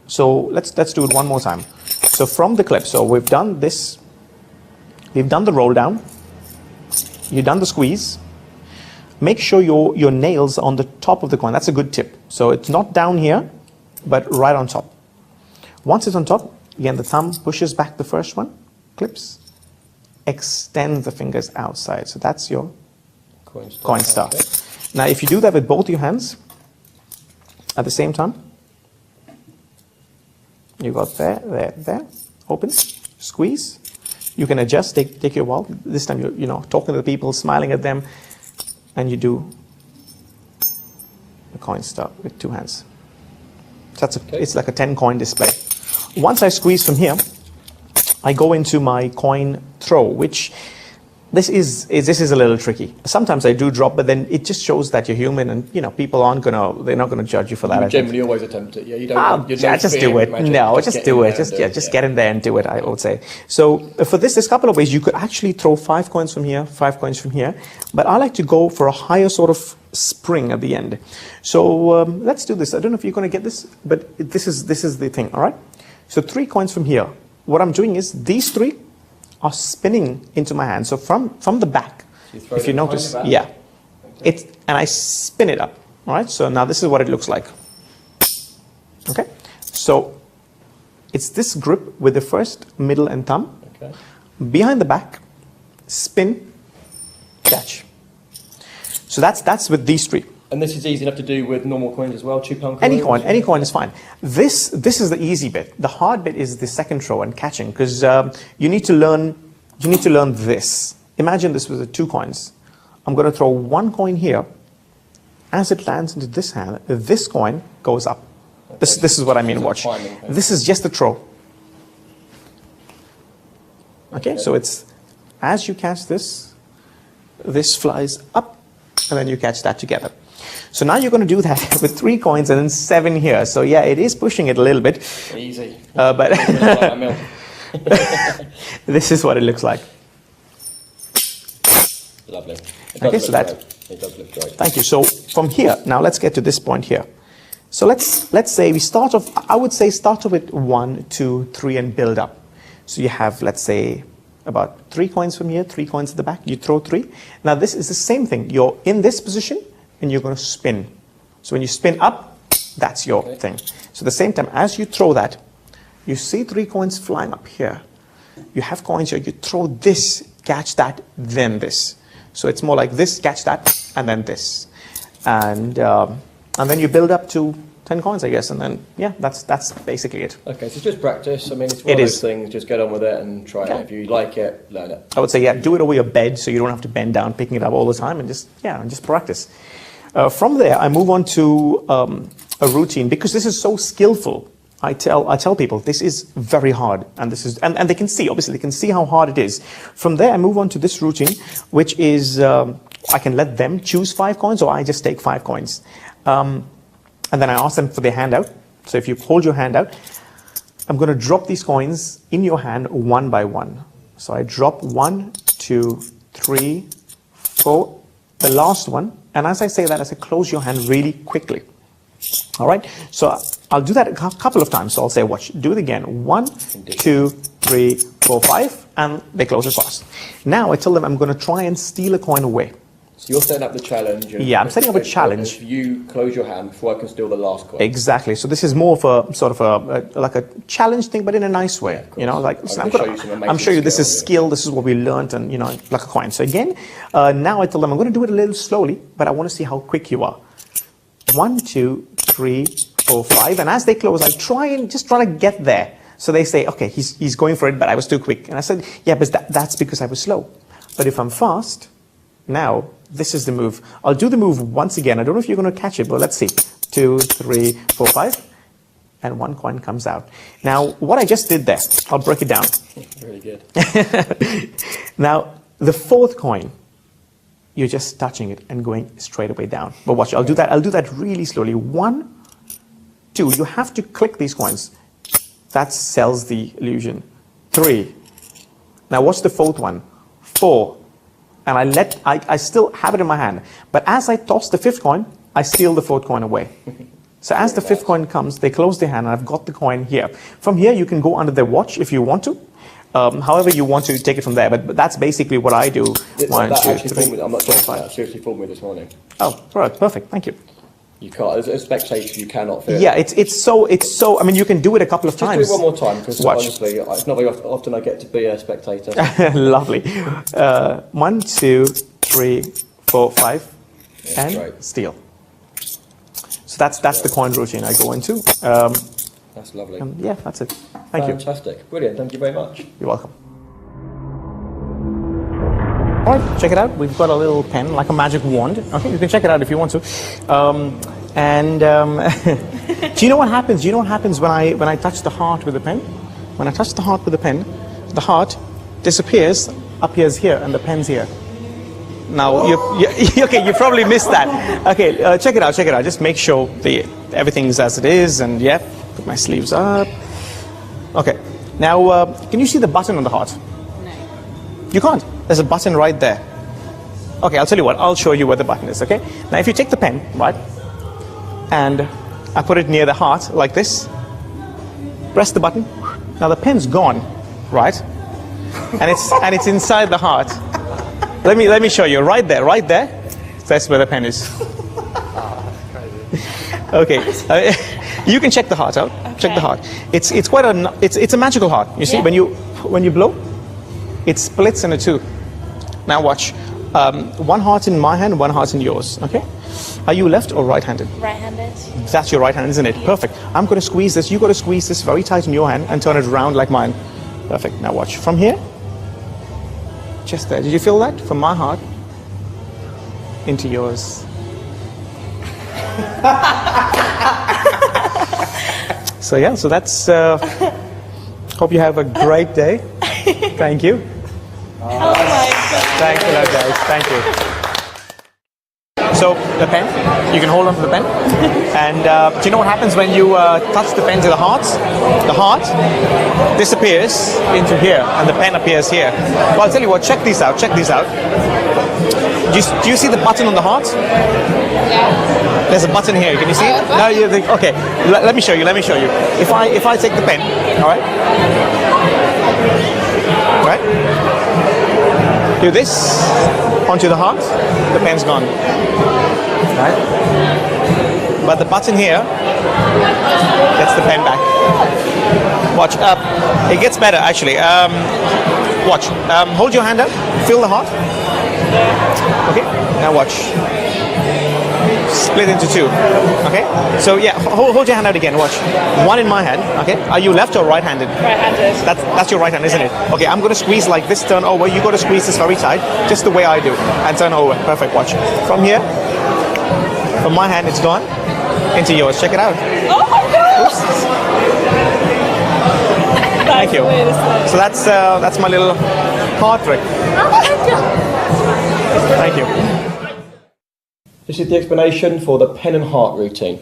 So let's do it one more time. So from the clip, so we've done this, we've done the roll down, you've done the squeeze. Make sure your nails are on the top of the coin. That's a good tip. So it's not down here, but right on top. Once it's on top, again, the thumb pushes back the first one, clips, extend the fingers outside. So that's your coin star. Okay. Now, if you do that with both your hands at the same time, you got there, open, squeeze. You can adjust, take your while. This time you're talking to the people, smiling at them, and you do the coin star with two hands. So it's like a 10 coin display. Once I squeeze from here, I go into my coin throw, which this is a little tricky. Sometimes I do drop, but then it just shows that you're human, and people they're not gonna judge you for that. You generally always attempt it. Yeah, you don't. Just do it. No, just do it. Just get in there and do it. I would say. So for this, there's a couple of ways. You could actually throw 5 coins from here, 5 coins from here, but I like to go for a higher sort of spring at the end. So let's do this. I don't know if you're gonna get this, but this is the thing. All right. So 3 coins from here. What I'm doing is these 3 are spinning into my hand. So from the back, So if you notice, yeah, okay. And I spin it up. All right. So now this is what it looks like. Okay. So it's this grip with the first, middle, and thumb. Okay. Behind the back, spin, catch. So that's with these 3. And this is easy enough to do with normal coins as well, £2 coins? Any coin is fine. This is the easy bit. The hard bit is the second throw and catching, because you need to learn this. Imagine this was 2 coins. I'm going to throw 1 coin here. As it lands into this hand, this coin goes up. Okay. This is what I mean. Watch. This is just the throw. Okay, so it's as you catch this flies up, and then you catch that together. So now you're going to do that with 3 coins and then 7 here. So yeah, it is pushing it a little bit. Easy. But this is what it looks like. Lovely. Okay, so that. It does look great. Thank you. So from here, now let's get to this point here. So let's say we start off. I would say start off with 1, 2, 3, and build up. So you have, let's say, about 3 coins from here, 3 coins at the back. You throw 3. Now this is the same thing. You're in this position, and you're going to spin. So when you spin up, that's your thing. So at the same time, as you throw that, you see 3 coins flying up here. You have coins here. You throw this, catch that, then this. So it's more like this, catch that, and then this. And then you build up to 10 coins, I guess, and then, yeah, that's basically it. Okay, so just practice. I mean, it's one of those things, just get on with it and try it. If you like it, learn it. I would say, yeah, do it over your bed so you don't have to bend down picking it up all the time, and just practice. From there, I move on to a routine, because this is so skillful. I tell people this is very hard, and they can see, obviously they can see how hard it is. From there, I move on to this routine, which is I can let them choose 5 coins, or I just take 5 coins. And then I ask them for their handout. So if you hold your hand out, I'm going to drop these coins in your hand one by one. So I drop 1, 2, 3, 4, the last one. And as I say that, I say close your hand really quickly. All right. So I'll do that a couple of times. So I'll say, watch, do it again. 1, 2, 3, 4, 5, and they close it fast. Now I tell them I'm going to try and steal a coin away. So you're setting up the challenge. Yeah, I'm setting up a challenge. If you close your hand before I can steal the last coin. Exactly. So this is more of a sort of like a challenge thing, but in a nice way. Yeah, like I'm showing you this is skill. This is what we learned, and like a coin. So again, now I tell them I'm going to do it a little slowly, but I want to see how quick you are. 1, 2, 3, 4, 5, and as they close, I try to get there. So they say, okay, he's going for it, but I was too quick. And I said, yeah, but that's because I was slow. But if I'm fast, now this is the move. I'll do the move once again. I don't know if you're going to catch it, but let's see. 2, 3, 4, 5, and 1 coin comes out. Now, what I just did there, I'll break it down. Really good. Now, the 4th coin, you're just touching it and going straight away down. But watch, I'll do that really slowly. 1, 2, you have to click these coins. That sells the illusion. 3. Now, what's the 4th one? 4. And I still have it in my hand. But as I toss the 5th coin, I steal the 4th coin away. So as the 5th coin comes, they close their hand, and I've got the coin here. From here, you can go under their watch if you want to. However you want to take it from there. But that's basically what I do. 1, 2, 3, I'm not 4, joking. 5. That seriously fooled me this morning. Oh, right, perfect. Thank you. You can't, as a spectator, you cannot feel Yeah, it. it's so. I mean, you can do it a couple of Just times. do it one more time, because Watch. honestly, it's not very often I get to be a spectator. Lovely. 1, 2, 3, 4, 5, and great. steal. So that's the coin routine I go into. That's lovely. Yeah, that's it. Thank you. Fantastic. Brilliant. Thank you very much. You're welcome. All right, check it out. We've got a little pen, like a magic wand. Okay, you can check it out if you want to. Do you know what happens? Do you know what happens when I touch the heart with the pen? When I touch the heart with the pen, the heart disappears, appears here, and the pen's here. Now, okay, you probably missed that. Okay, check it out, check it out. Just make sure everything's as it is, and yeah, put my sleeves up. Okay, now, can you see the button on the heart? No. You can't. There's a button right there. Okay, I'll tell you what, I'll show you where the button is, okay? Now, if you take the pen, right, and I put it near the heart, like this, press the button. Now, the pen's gone, right? And it's inside the heart. Let me show you, right there. That's where the pen is. Okay, you can check the heart out. Okay. Check the heart. It's quite it's a magical heart. You see, Yeah. when you blow, it splits into two. Now watch, one heart in my hand, one heart in yours. Okay, are you left or right-handed? Right-handed. That's your right hand, isn't it? Perfect. I'm going to squeeze this. You got to squeeze this very tight in your hand and turn it around like mine. Perfect. Now watch from here. Just there. Did you feel that? From my heart into yours. So yeah, so that's, hope you have a great day. Thank you. Oh my god. Thanks a lot, guys. Thank you. So the pen, you can hold on to the pen. And do you know what happens when you touch the pen to the heart? The heart disappears into here and the pen appears here. Well, I'll tell you what, check these out, check these out. Do you see the button on the heart? Yeah. There's a button here, can you see it? No, you think, okay, let me show you, let me show you. If I take the pen, all right? Right? Do this onto the heart, the pen's gone. Right? But the button here gets the pen back. Watch, it gets better actually. Watch, hold your hand up, feel the heart. Okay, now watch. Split into two. Okay, so yeah, hold your hand out again. Watch. One in my hand. Okay, are you left or right-handed? Right-handed. That's your right hand, isn't it? Okay, I'm going to squeeze like this. Turn over. You got to squeeze this very tight, just the way I do, and turn over. Perfect. Watch. From here, from my hand, it's gone into yours. Check it out. Oh my god! Thank you. So that's my little heart trick. Oh my god! Thank you. This is the explanation for the pen and heart routine.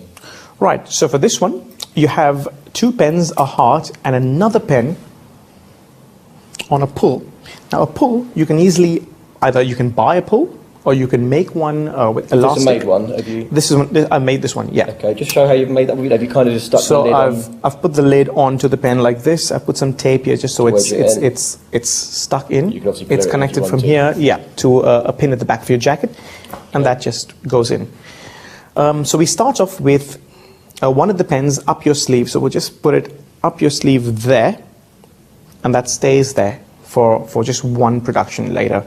Right, so for this one, you have two pens, a heart, and another pen on a pull. Now a pull, you can easily, either you can buy a pull, or you can make one with elastic. This is a made one, have you? This is one, I made this one, yeah. Okay, just show how you've made that. Have you kind of just stuck the lid on? I've put the lid onto the pen like this. I put some tape here just so it's stuck in. You can obviously It's glue it if connected you from want here, yeah, to a pin at the back of your jacket, and that just goes in. So we start off with one of the pens up your sleeve. So we'll just put it up your sleeve there, and that stays there for just one production later.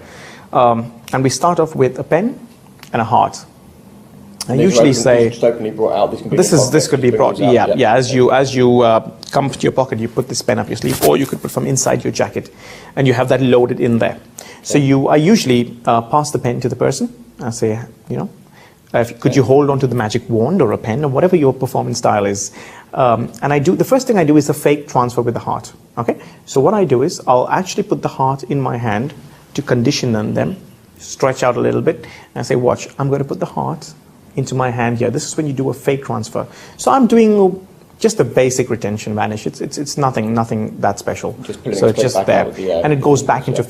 And we start off with a pen and a heart. I usually say just openly brought out. This can be this could be brought. Yeah. As you come to your pocket, you put this pen up your sleeve, or you could put from inside your jacket, and you have that loaded in there. So I usually pass the pen to the person. I say, could you hold on to the magic wand or a pen or whatever your performance style is? And the first thing I do is a fake transfer with the heart. Okay. So what I do is I'll actually put the heart in my hand to condition them, stretch out a little bit, and say, watch, I'm going to put the heart into my hand here. This is when you do a fake transfer. So I'm doing just a basic retention vanish. It's nothing that special. So it's just there, and it goes back into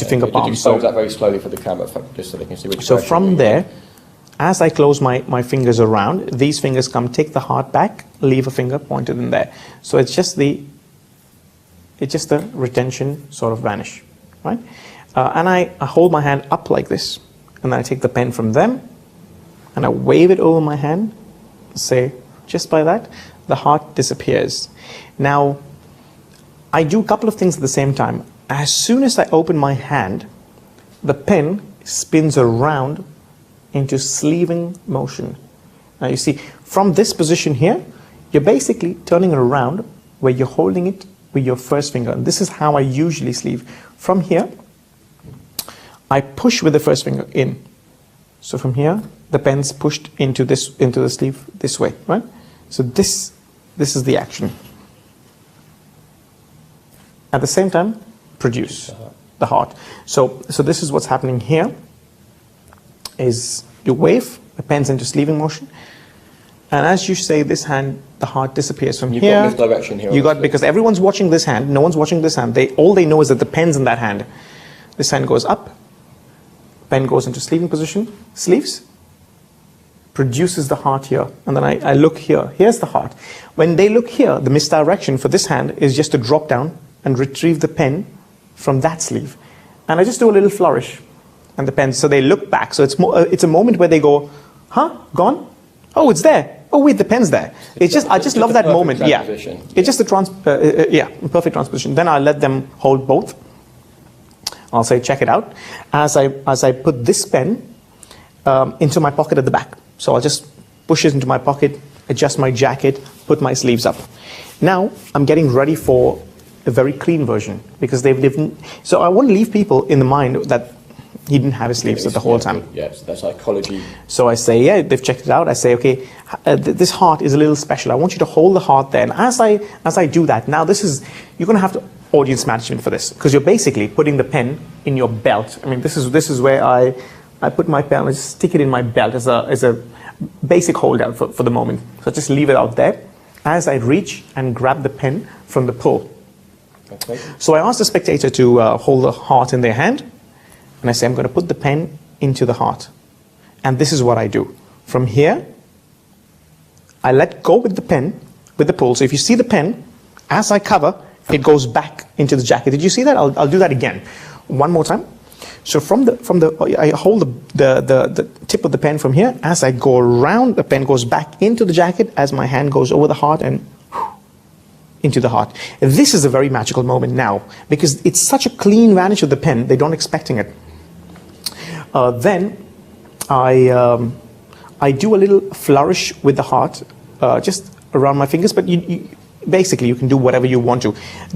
finger palm. Expose that very slowly for the camera, just so they can see which. So from there, as I close my fingers around, these fingers take the heart back, leave a finger pointed in there. So it's just the retention sort of vanish, right? And I hold my hand up like this, and then I take the pen from them, and I wave it over my hand, say, just by that, the heart disappears. Now, I do a couple of things at the same time. As soon as I open my hand, the pen spins around into sleeving motion. Now you see, from this position here, you're basically turning it around where you're holding it with your first finger. And this is how I usually sleeve. From here, I push with the first finger in. So from here, the pen's pushed into the sleeve this way, right? So this is the action. At the same time, produce the heart. So this is what's happening here, is you wave, the pen's into sleeving motion, and as you say this hand, the heart disappears from You've here. got misdirection here. You got, because everyone's watching this hand, no one's watching this hand. All they know is that the pen's in that hand. This hand goes up, pen goes into sleeving position, sleeves, produces the heart here, and then I look here. Here's the heart. When they look here, the misdirection for this hand is just to drop down and retrieve the pen from that sleeve, and I just do a little flourish, and the pen. So they look back. So it's a moment where they go, "Huh? Gone? Oh, it's there. Oh, wait, the pen's there." I just love that moment. Yeah, it's just a perfect transposition. Then I let them hold both. I'll say, check it out. As I put this pen into my pocket at the back. So I'll just push it into my pocket, adjust my jacket, put my sleeves up. Now I'm getting ready for a very clean version, because they've lived. So I want to leave people in the mind that he didn't have his sleeves the whole time. Yes, that's psychology. So I say, yeah, they've checked it out. I say, okay, this heart is a little special. I want you to hold the heart there. And as I do that, now you're going to have to audience management for this, because you're basically putting the pen in your belt. I mean, this is where I put my pen, I just stick it in my belt as a basic holdout for the moment. So just leave it out there as I reach and grab the pen from the pull. Okay. So I ask the spectator to hold the heart in their hand, and I say, I'm going to put the pen into the heart. And this is what I do. From here, I let go with the pen, with the pull. So if you see the pen, as I cover, it goes back into the jacket. Did you see that? I'll do that again. One more time. So I hold the tip of the pen from here. As I go around, the pen goes back into the jacket as my hand goes over the heart and into the heart. This is a very magical moment now, because it's such a clean vanish of the pen, they don't expecting it. Then I do a little flourish with the heart, just around my fingers, but basically you can do whatever you want to.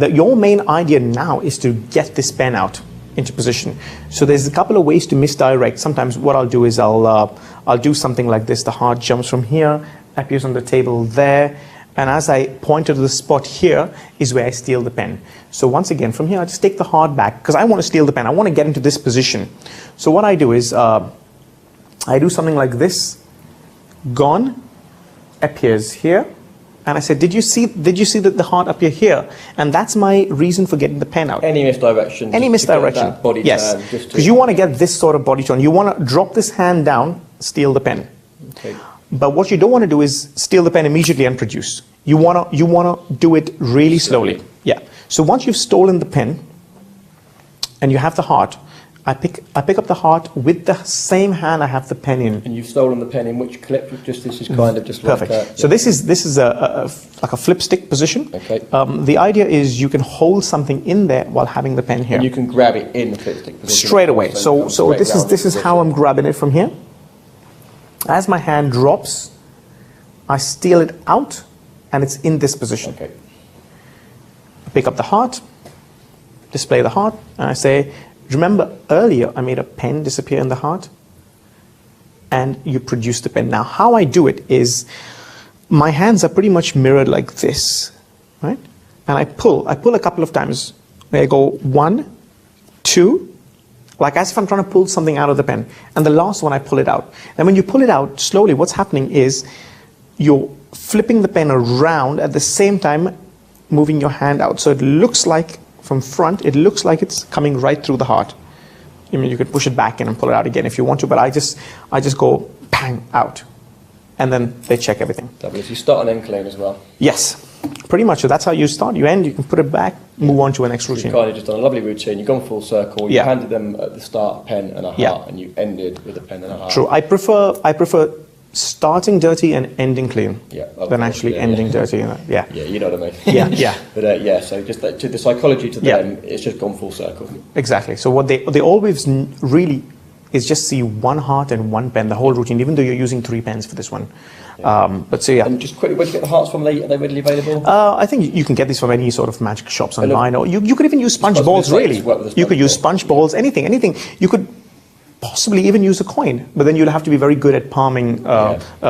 Your main idea now is to get this pen out into position. So there's a couple of ways to misdirect. Sometimes what I'll do is I'll do something like this. The heart jumps from here, appears on the table there, and as I point to the spot here is where I steal the pen. So once again, from here I just take the heart back, because I want to steal the pen. I want to get into this position. So what I do is I do something like this. Gone appears here, and I said, did you see the heart appear here? And that's my reason for getting the pen out. Any misdirection. Any misdirection. Body yes, turn, because you want to get this sort of body turn. You want to drop this hand down, steal the pen. Okay. But what you don't want to do is steal the pen immediately and produce. You want to do it really slowly. Yeah. So once you've stolen the pen and you have the heart, I pick up the heart with the same hand I have the pen in. And you've stolen the pen in which clip? This is kind of just perfect. Like so this is like a flip stick position. Okay. The idea is you can hold something in there while having the pen here. And you can grab it in the flip stick position. Straight away. So this is how I'm grabbing it from here. As my hand drops, I steal it out, and it's in this position. Okay. I pick up the heart, display the heart, and I say, remember earlier I made a pen disappear in the heart? And you produce the pen. Now how I do it is, my hands are pretty much mirrored like this, right? And I pull a couple of times. I go 1, 2, like as if I'm trying to pull something out of the pen. And the last one, I pull it out. And when you pull it out slowly, what's happening is you're flipping the pen around at the same time moving your hand out. So it looks like, from front, it looks like it's coming right through the heart. I mean, you can push it back in and pull it out again if you want to, but I just go bang out. And then they check everything. You start and end clean as well. Yes, pretty much. So that's how you start. You end, you can put it back, move on to a next routine. You've kind of just done a lovely routine. You've gone full circle. You handed them at the start a pen and a heart, and you ended with a pen and a heart. True. I prefer starting dirty and ending clean than actually ending dirty. Yeah. Yeah, you know what I mean. Yeah, yeah. But yeah, so just to the psychology to them, it's just gone full circle. Exactly. So what they always really is just see one heart and one pen, the whole routine, even though you're using 3 pens for this one. But so yeah. And just quickly, where do you get the hearts from? Are they readily available? I think you can get these from any sort of magic shops online, or you could even use sponge balls. Really, you could use sponge balls, anything. You could possibly even use a coin, but then you'll have to be very good at palming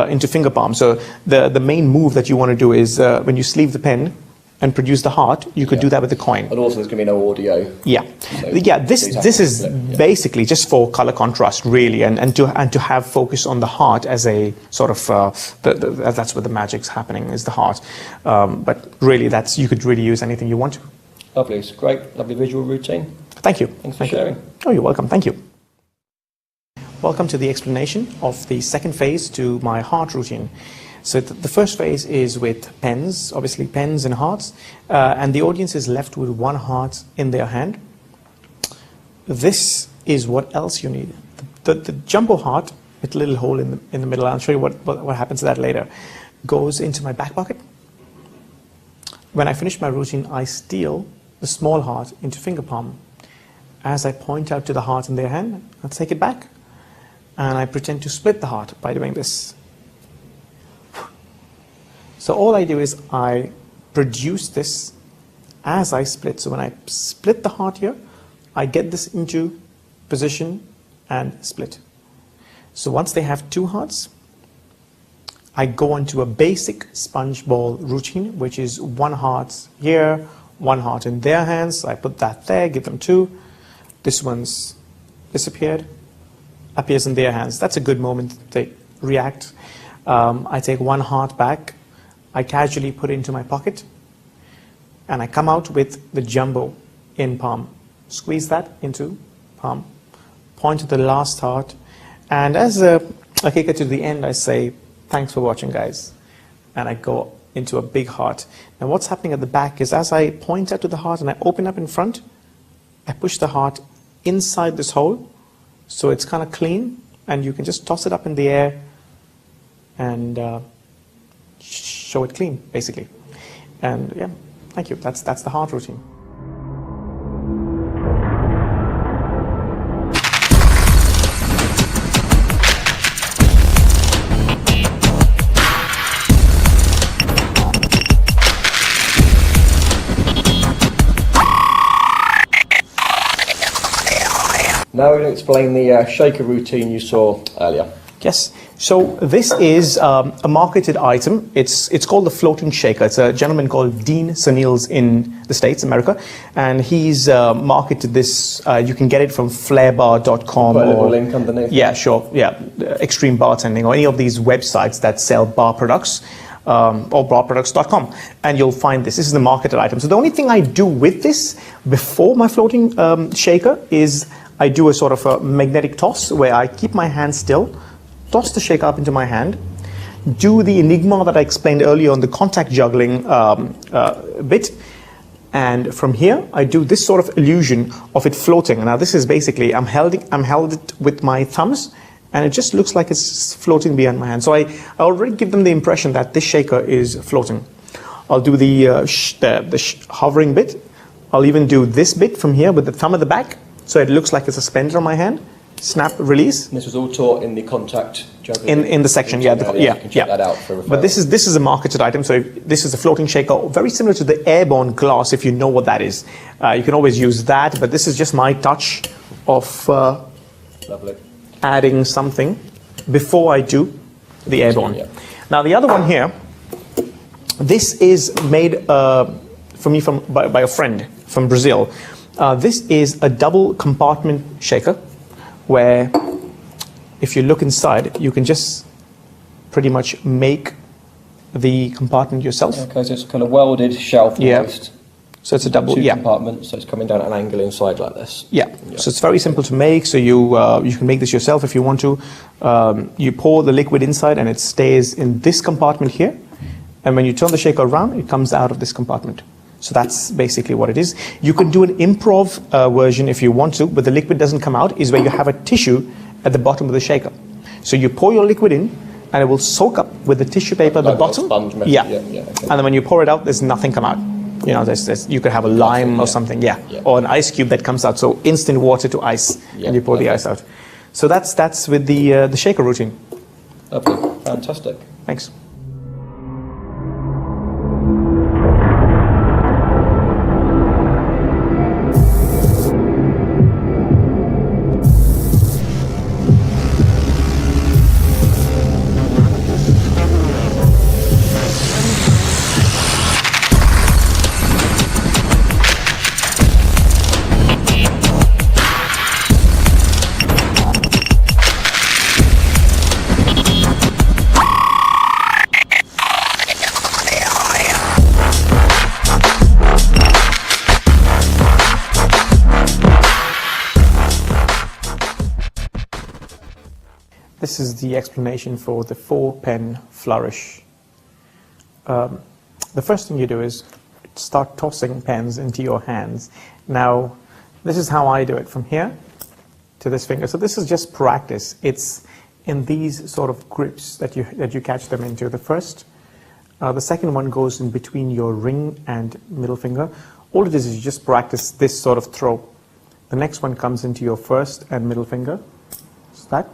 into finger palm. So the main move that you want to do is when you sleeve the pen and produce the heart, you could do that with the coin. And also there's going to be no audio. Yeah, so this is basically just for color contrast, really, and to have focus on the heart as a sort of that's where the magic's happening, is the heart. But really, you could really use anything you want to. Lovely, it's great, lovely visual routine. Thank you. Thanks for sharing. Oh, you're welcome. Thank you. Welcome to the explanation of the second phase to my heart routine. So the first phase is with pens, obviously pens and hearts, and the audience is left with one heart in their hand. This is what else you need. The jumbo heart, with a little hole in the middle, I'll show you what happens to that later, goes into my back pocket. When I finish my routine, I steal the small heart into finger palm. As I point out to the heart in their hand, I take it back, and I pretend to split the heart by doing this. So all I do is I produce this as I split. So when I split the heart here, I get this into position and split. So once they have 2 hearts, I go on to a basic sponge ball routine, which is 1 heart here, 1 heart in their hands. So I put that there, give them 2. This one's disappeared, appears in their hands. That's a good moment. They react. I take 1 heart back. I casually put it into my pocket, and I come out with the jumbo in palm. Squeeze that into palm. Point to the last heart, and as a kicker to the end, I say, "Thanks for watching, guys," and I go into a big heart. Now what's happening at the back is, as I point out to the heart and I open up in front, I push the heart inside this hole, so it's kind of clean, and you can just toss it up in the air and show it clean, basically. And yeah, thank you. That's the heart routine. Now we're going to explain the shaker routine you saw earlier. Yes. So this is a marketed item. It's called the floating shaker. It's a gentleman called Dean Sunils in the States, America, and he's marketed this. You can get it from flairbar.com. Put a little link underneath. Yeah, sure. Yeah, Extreme Bartending or any of these websites that sell bar products. Or barproducts.com, and you'll find this. This is the marketed item. So the only thing I do with this before my floating shaker is I do a sort of a magnetic toss where I keep my hand still, toss the shaker up into my hand, do the enigma that I explained earlier on the contact juggling bit, and from here I do this sort of illusion of it floating. Now this is basically I'm held it with my thumbs, and it just looks like it's floating behind my hand. So I already give them the impression that this shaker is floating. I'll do the hovering bit. I'll even do this bit from here with the thumb at the back, so it looks like it's suspended on my hand. Snap, release. And this was all taught in the contact juggling. In the section, You can check that out for referral. But this is a marketed item. So this is a floating shaker, very similar to the airborne glass, if you know what that is. You can always use that, but this is just my touch of Lovely. adding something before I do the airborne. Yeah. Now the other one here, this is made for me by a friend from Brazil. This is a double compartment shaker, where if you look inside, you can just pretty much make the compartment yourself. Okay, so it's kind of welded shelf almost. So it's a double, 2 compartments, so it's coming down at an angle inside like this. Yeah. So it's very simple to make. So you can make this yourself if you want to. You pour the liquid inside, and it stays in this compartment here. And when you turn the shaker around, it comes out of this compartment. So that's basically what it is. You can do an improv version if you want to, but the liquid doesn't come out, is where you have a tissue at the bottom of the shaker. So you pour your liquid in, and it will soak up with the tissue paper at the Like a bottom. sponge method, yeah. yeah, okay. And then when you pour it out, there's nothing come out. You know, you could have a lime or something, Yeah. or an ice cube that comes out. So instant water to ice, Yeah, and you pour the okay. ice out. So that's with the shaker routine. Okay, fantastic. Thanks. This is the explanation for the 4-pen flourish. The first thing you do is start tossing pens into your hands. Now, this is how I do it, from here to this finger. So this is just practice. It's in these sort of grips that you catch them into. The second one goes in between your ring and middle finger. All it is you just practice this sort of throw. The next one comes into your first and middle finger. It's that.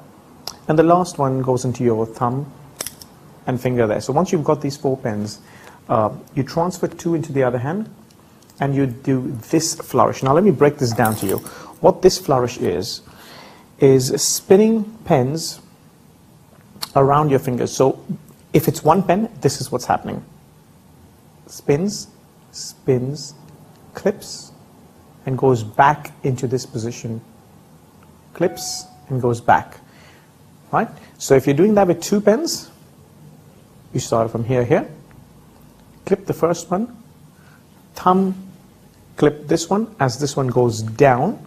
And the last one goes into your thumb and finger there. So once you've got these 4 pens, you transfer 2 into the other hand, and you do this flourish. Now let me break this down to you. What this flourish is spinning pens around your fingers. So if it's 1 pen, this is what's happening. Spins, spins, clips, and goes back into this position. Clips and goes back. Right? So if you're doing that with 2 pens, you start from here, clip the first one, thumb, clip this one as this one goes down,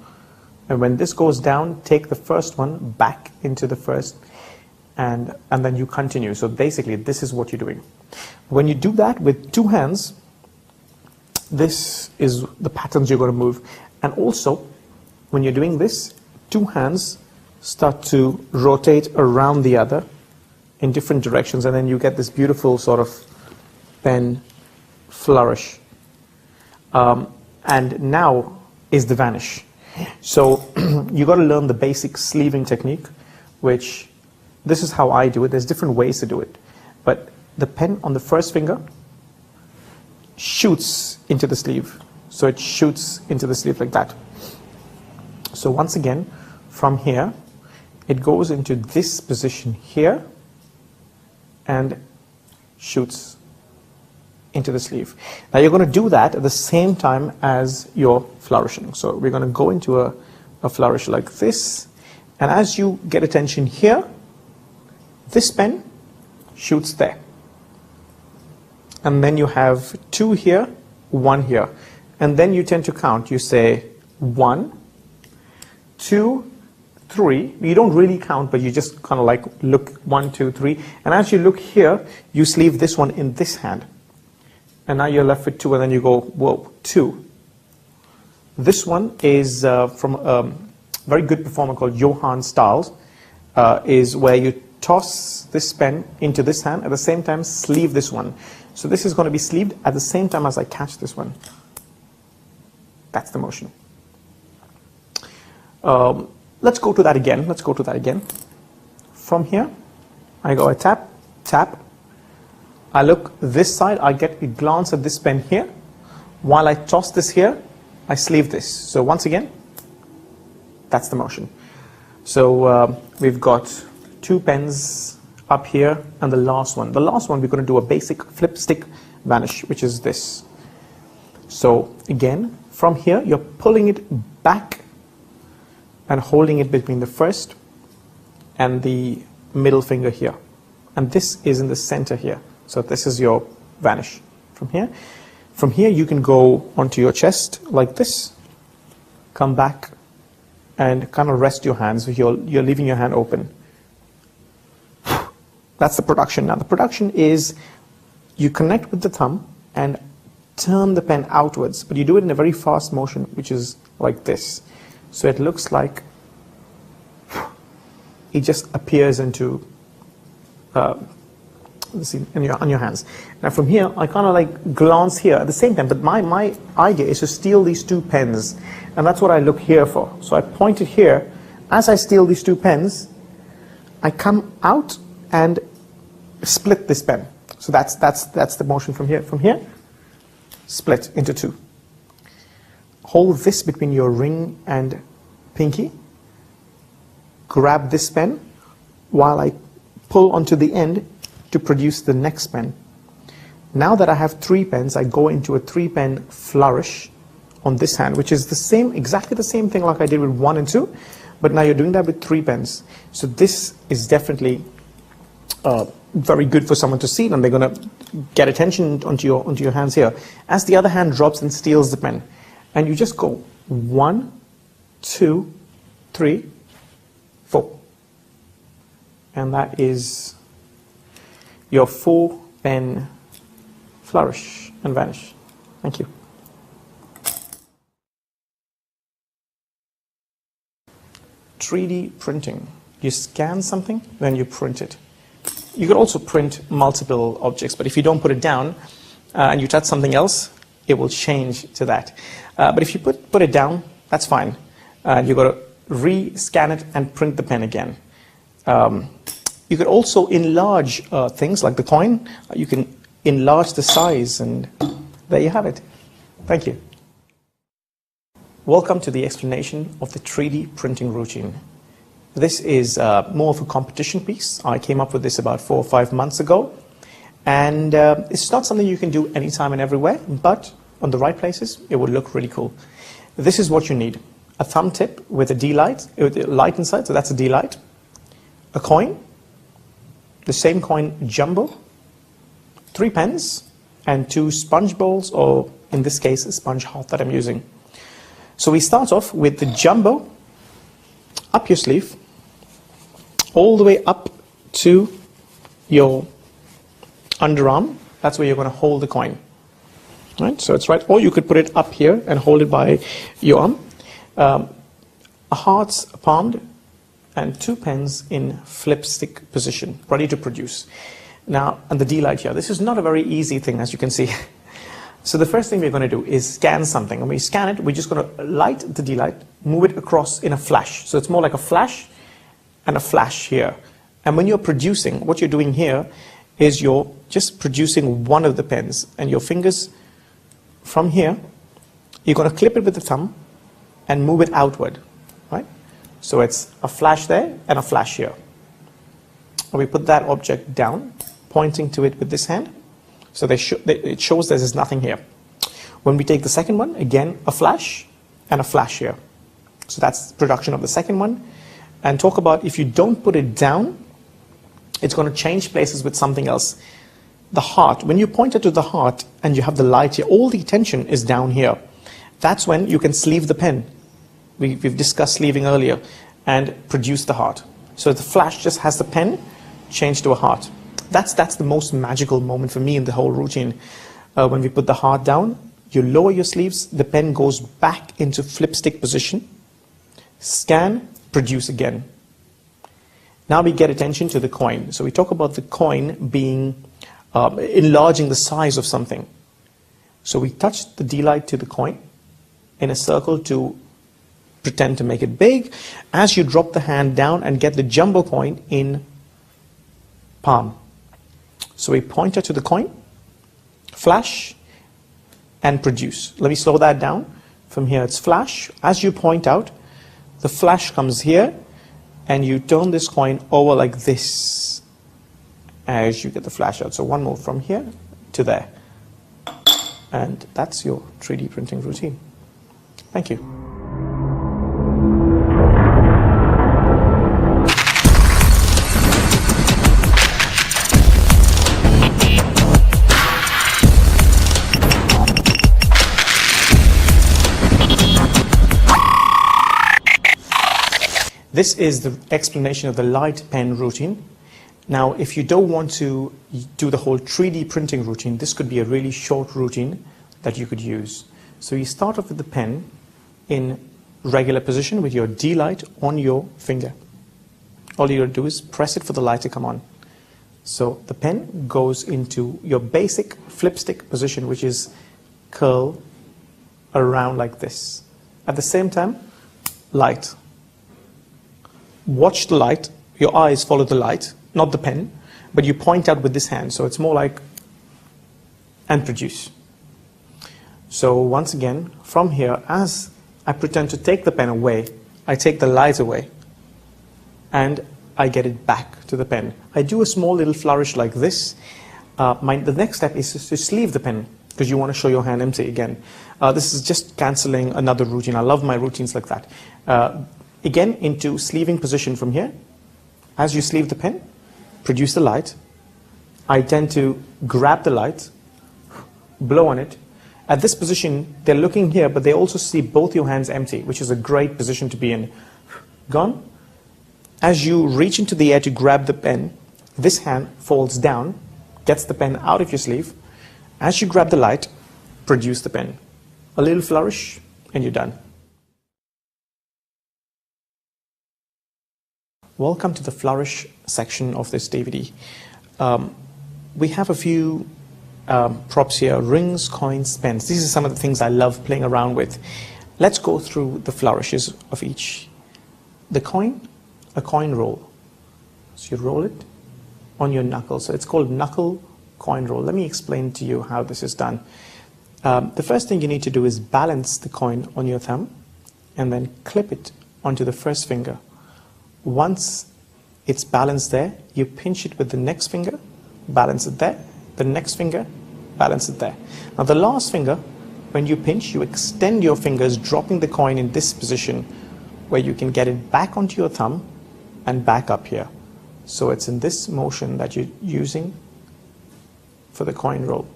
and when this goes down, take the first one back into the first, and then you continue. So basically, this is what you're doing. When you do that with 2 hands, this is the patterns you're going to move. And also, when you're doing this, 2 hands start to rotate around the other in different directions, and then you get this beautiful sort of pen flourish. And now is the vanish. So you got to learn the basic sleeving technique, which this is how I do it. There's different ways to do it, but the pen on the first finger shoots into the sleeve. So it shoots into the sleeve like that. So once again, from here, it goes into this position here and shoots into the sleeve. Now you're going to do that at the same time as you're flourishing. So we're going to go into a flourish like this, and as you get attention here, this pen shoots there. And then you have 2 here, 1 here. And then you tend to count. You say 1, 2, 3. You don't really count, but you just kind of like look 1, 2, 3. And as you look here, you sleeve this one in this hand. And now you're left with 2, and then you go, whoa, 2. This one is from a very good performer called Johann Stiles, is where you toss this pen into this hand, at the same time sleeve this one. So this is going to be sleeved at the same time as I catch this one. That's the motion. Let's go to that again. Let's go to that again. From here, I go, I tap, tap. I look this side, I get a glance at this pen here. While I toss this here, I sleeve this. So once again, that's the motion. So we've got 2 pens up here, and the last one. The last one, we're going to do a basic flip stick vanish, which is this. So again, from here, you're pulling it back and holding it between the first and the middle finger here. And this is in the center here. So this is your vanish from here. From here, you can go onto your chest like this, come back, and kind of rest your hands. So you're leaving your hand open. That's the production. Now the production is you connect with the thumb and turn the pen outwards, but you do it in a very fast motion, which is like this. So it looks like it just appears into on your hands. Now from here, I kind of like glance here at the same time, but my idea is to steal these two pens, and that's what I look here for. So I point it here. As I steal these two pens, I come out and split this pen. So that's the motion from here. From here, split into two. Hold this between your ring and pinky. Grab this pen while I pull onto the end to produce the next pen. Now that I have 3 pens, I go into a 3-pen flourish on this hand, which is the same, exactly the same thing like I did with 1 and 2, but now you're doing that with 3 pens. So this is definitely very good for someone to see, and they're going to get attention onto your hands here. As the other hand drops and steals the pen, and you just go 1, 2, 3, 4. And that is your 4-pen flourish and vanish. Thank you. .3D printing. You scan something, then you print it. You could also print multiple objects, but if you don't put it down and you touch something else, it will change to that. But if you put it down, that's fine. You've got to re-scan it and print the pen again. You could also enlarge things like the coin. You can enlarge the size, and there you have it. Thank you. Welcome to the explanation of the 3D printing routine. This is more of a competition piece. I came up with this about 4 or 5 months ago. And it's not something you can do anytime and everywhere, but on the right places, it would look really cool. This is what you need. A thumb tip with a D light, with a light inside, so that's a D light. A coin, the same coin jumbo, 3 pens, and 2 sponge bowls, or in this case, a sponge heart that I'm using. So we start off with the jumbo, up your sleeve, all the way up to your underarm. That's where you're going to hold the coin. Right? So it's right, or you could put it up here and hold it by your arm. A heart's palmed, and 2 pens in flip stick position, ready to produce. Now, and the D light here. This is not a very easy thing, as you can see. So the first thing we're going to do is scan something. When we scan it, we're just going to light the D light, move it across in a flash. So it's more like a flash and a flash here. And when you're producing, what you're doing here is you're just producing one of the pens, and your fingers from here, you're going to clip it with the thumb and move it outward, right? So it's a flash there and a flash here. And we put that object down, pointing to it with this hand. So it shows there's nothing here. When we take the second one, again, a flash and a flash here. So that's production of the second one. And talk about if you don't put it down, it's going to change places with something else. The heart, when you point it to the heart and you have the light here, all the attention is down here. That's when you can sleeve the pen. We've discussed sleeving earlier, and produce the heart. So the flash just has the pen change to a heart. That's the most magical moment for me in the whole routine. When we put the heart down, you lower your sleeves, the pen goes back into flip stick position, scan, produce again. Now we get attention to the coin. So we talk about the coin being, enlarging the size of something. So we touch the D light to the coin in a circle to pretend to make it big. As you drop the hand down and get the jumbo coin in palm. So we point it to the coin, flash, and produce. Let me slow that down. From here it's flash. As you point out, the flash comes here, and you turn this coin over like this as you get the flash out. So one more from here to there. And that's your 3D printing routine. Thank you. This is the explanation of the light pen routine. Now, if you don't want to do the whole 3D printing routine, this could be a really short routine that you could use. So you start off with the pen in regular position with your D light on your finger. All you got to do is press it for the light to come on. So the pen goes into your basic flip stick position, which is curl around like this. At the same time, light. Watch the light. Your eyes follow the light, not the pen, but you point out with this hand. So it's more like, and produce. So once again, from here, as I pretend to take the pen away, I take the light away, and I get it back to the pen. I do a small little flourish like this. The next step is to sleeve the pen, because you want to show your hand empty again. This is just cancelling another routine. I love my routines like that. Again, into sleeving position from here. As you sleeve the pen, produce the light. I tend to grab the light, blow on it. At this position, they're looking here, but they also see both your hands empty, which is a great position to be in. Gone. As you reach into the air to grab the pen, this hand falls down, gets the pen out of your sleeve. As you grab the light, produce the pen. A little flourish, and you're done. Welcome to the flourish section of this DVD. We have a few props here: rings, coins, pens. These are some of the things I love playing around with. Let's go through the flourishes of each. The coin, a coin roll. So you roll it on your knuckle. So it's called knuckle coin roll. Let me explain to you how this is done. The first thing you need to do is balance the coin on your thumb and then clip it onto the first finger. Once it's balanced there, you pinch it with the next finger, balance it there, the next finger, balance it there. Now the last finger, when you pinch, you extend your fingers, dropping the coin in this position where you can get it back onto your thumb and back up here. So it's in this motion that you're using for the coin roll.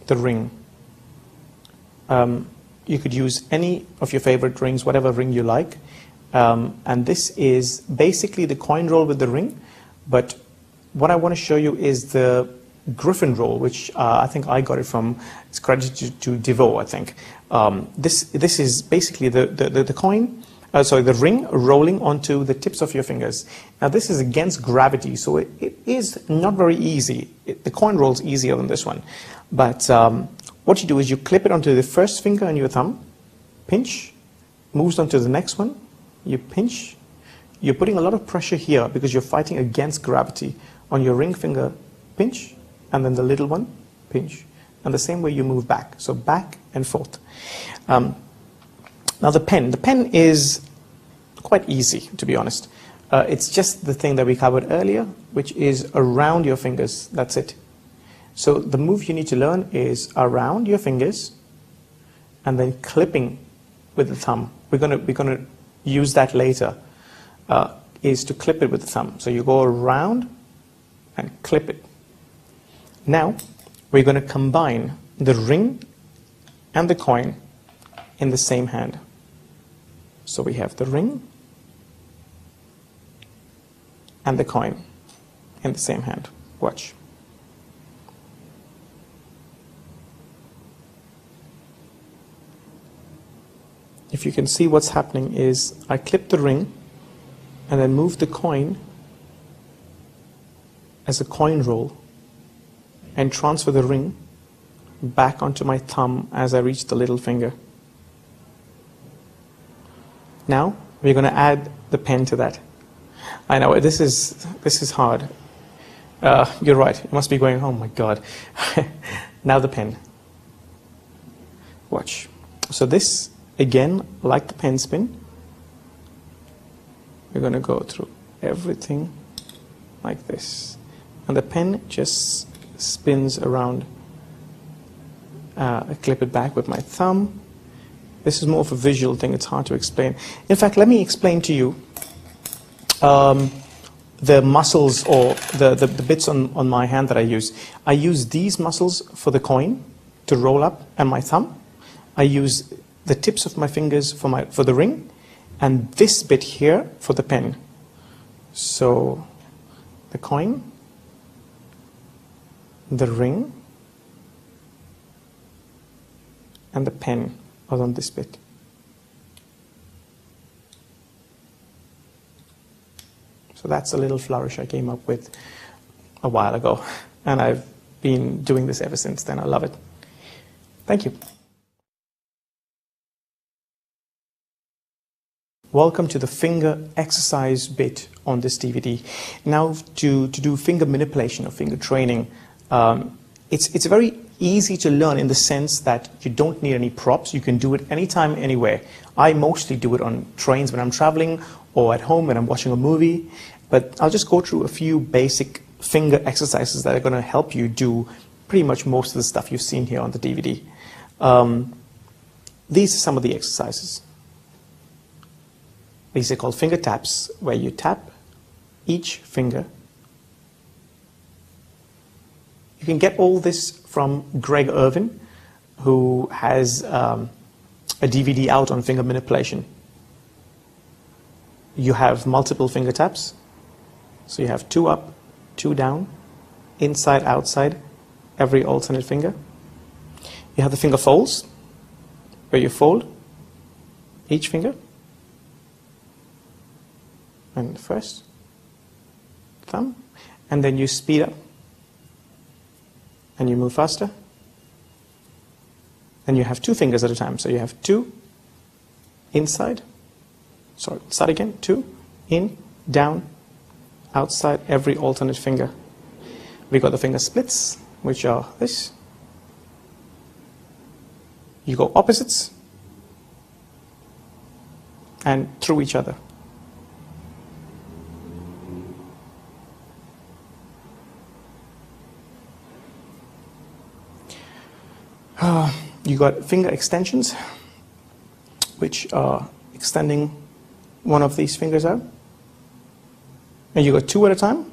The ring. You could use any of your favorite rings, whatever ring you like. And this is basically the coin roll with the ring. But what I want to show you is the griffin roll, which I think I got it from, it's credited to Devo, I think. This is basically the coin, the ring rolling onto the tips of your fingers. Now this is against gravity, so it is not very easy. The coin roll's easier than this one. But what you do is you clip it onto the first finger on your thumb, pinch, moves on to the next one, you pinch. You're putting a lot of pressure here because you're fighting against gravity. On your ring finger, pinch, and then the little one, pinch. And the same way you move back. So back and forth. Now the pen is quite easy, to be honest. It's just the thing that we covered earlier, which is around your fingers. That's it. So the move you need to learn is around your fingers and then clipping with the thumb. We're gonna use that later. Is to clip it with the thumb. So you go around and clip it. Now we're going to combine the ring and the coin in the same hand. So we have the ring and the coin in the same hand. Watch. If you can see, what's happening is I clip the ring and then move the coin as a coin roll and transfer the ring back onto my thumb as I reach the little finger. Now we're going to add the pen to that. I know this is hard. You're right. You must be going, oh my God. Now the pen. Watch. So this, again, like the pen spin, we're going to go through everything like this. And the pen just spins around. I clip it back with my thumb. This is more of a visual thing. It's hard to explain. In fact, let me explain to you the muscles or the bits on my hand that I use. I use these muscles for the coin to roll up and my thumb. I use the tips of my fingers for the ring, and this bit here for the pen. So the coin, the ring, and the pen are on this bit. So that's a little flourish I came up with a while ago, and I've been doing this ever since then. I love it. Thank you. Welcome to the finger exercise bit on this DVD. Now, to do finger manipulation or finger training, it's very easy to learn in the sense that you don't need any props. You can do it anytime, anywhere. I mostly do it on trains when I'm traveling or at home when I'm watching a movie. But I'll just go through a few basic finger exercises that are going to help you do pretty much most of the stuff you've seen here on the DVD. These are some of the exercises. These are called finger taps, where you tap each finger. You can get all this from Greg Irvin, who has a DVD out on finger manipulation. You have multiple finger taps. So you have 2 up, 2 down, inside, outside, every alternate finger. You have the finger folds, where you fold each finger. And first, thumb, and then you speed up, and you move faster. And you have 2 fingers at a time. So you have 2, inside, sorry, start again, 2, in, down, outside, every alternate finger. We got the finger splits, which are this. You go opposites, and through each other. You got finger extensions, which are extending one of these fingers out. And you got 2 at a time.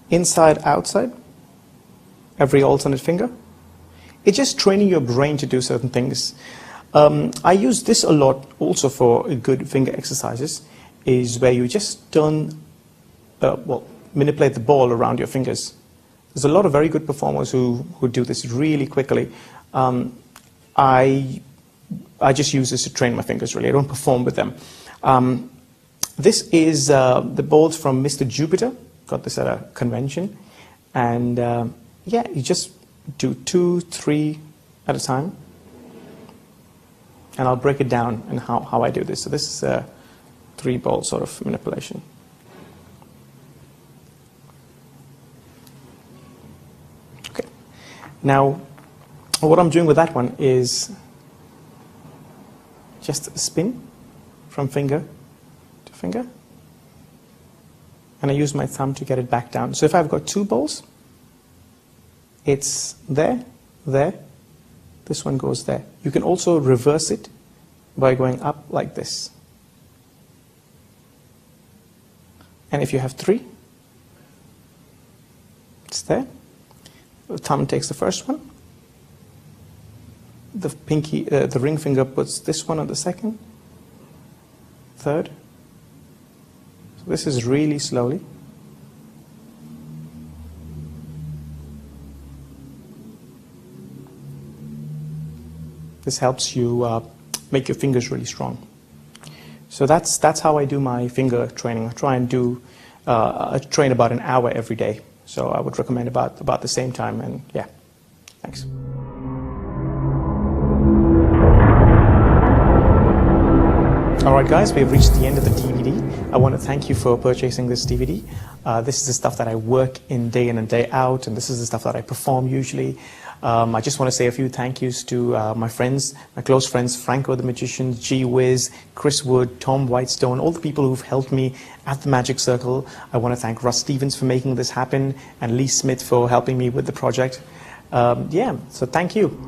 Inside, outside, every alternate finger. It's just training your brain to do certain things. I use this a lot also for good finger exercises, is where you just turn, manipulate the ball around your fingers. There's a lot of very good performers who do this really quickly. I just use this to train my fingers, really. I don't perform with them. This is the balls from Mr. Jupiter. Got this at a convention. And yeah, you just do 2, 3 at a time. And I'll break it down and how I do this. So this is a 3-ball sort of manipulation. Okay. Now, what I'm doing with that one is just a spin from finger to finger. And I use my thumb to get it back down. So if I've got 2 balls, it's there, there. This one goes there. You can also reverse it by going up like this. And if you have 3, it's there. The thumb takes the first one. The pinky, the ring finger puts this one on the second, third. So this is really slowly. This helps you make your fingers really strong. So that's how I do my finger training. I try and do train about an hour every day. So I would recommend about the same time. And yeah, thanks. All right, guys, we've reached the end of the DVD. I want to thank you for purchasing this DVD. This is the stuff that I work in and day out, and this is the stuff that I perform usually. I just want to say a few thank yous to my friends, my close friends, Franco the Magician, G Wiz, Chris Wood, Tom Whitestone, all the people who've helped me at the Magic Circle. I want to thank Russ Stevens for making this happen, and Lee Smith for helping me with the project. Yeah, so thank you.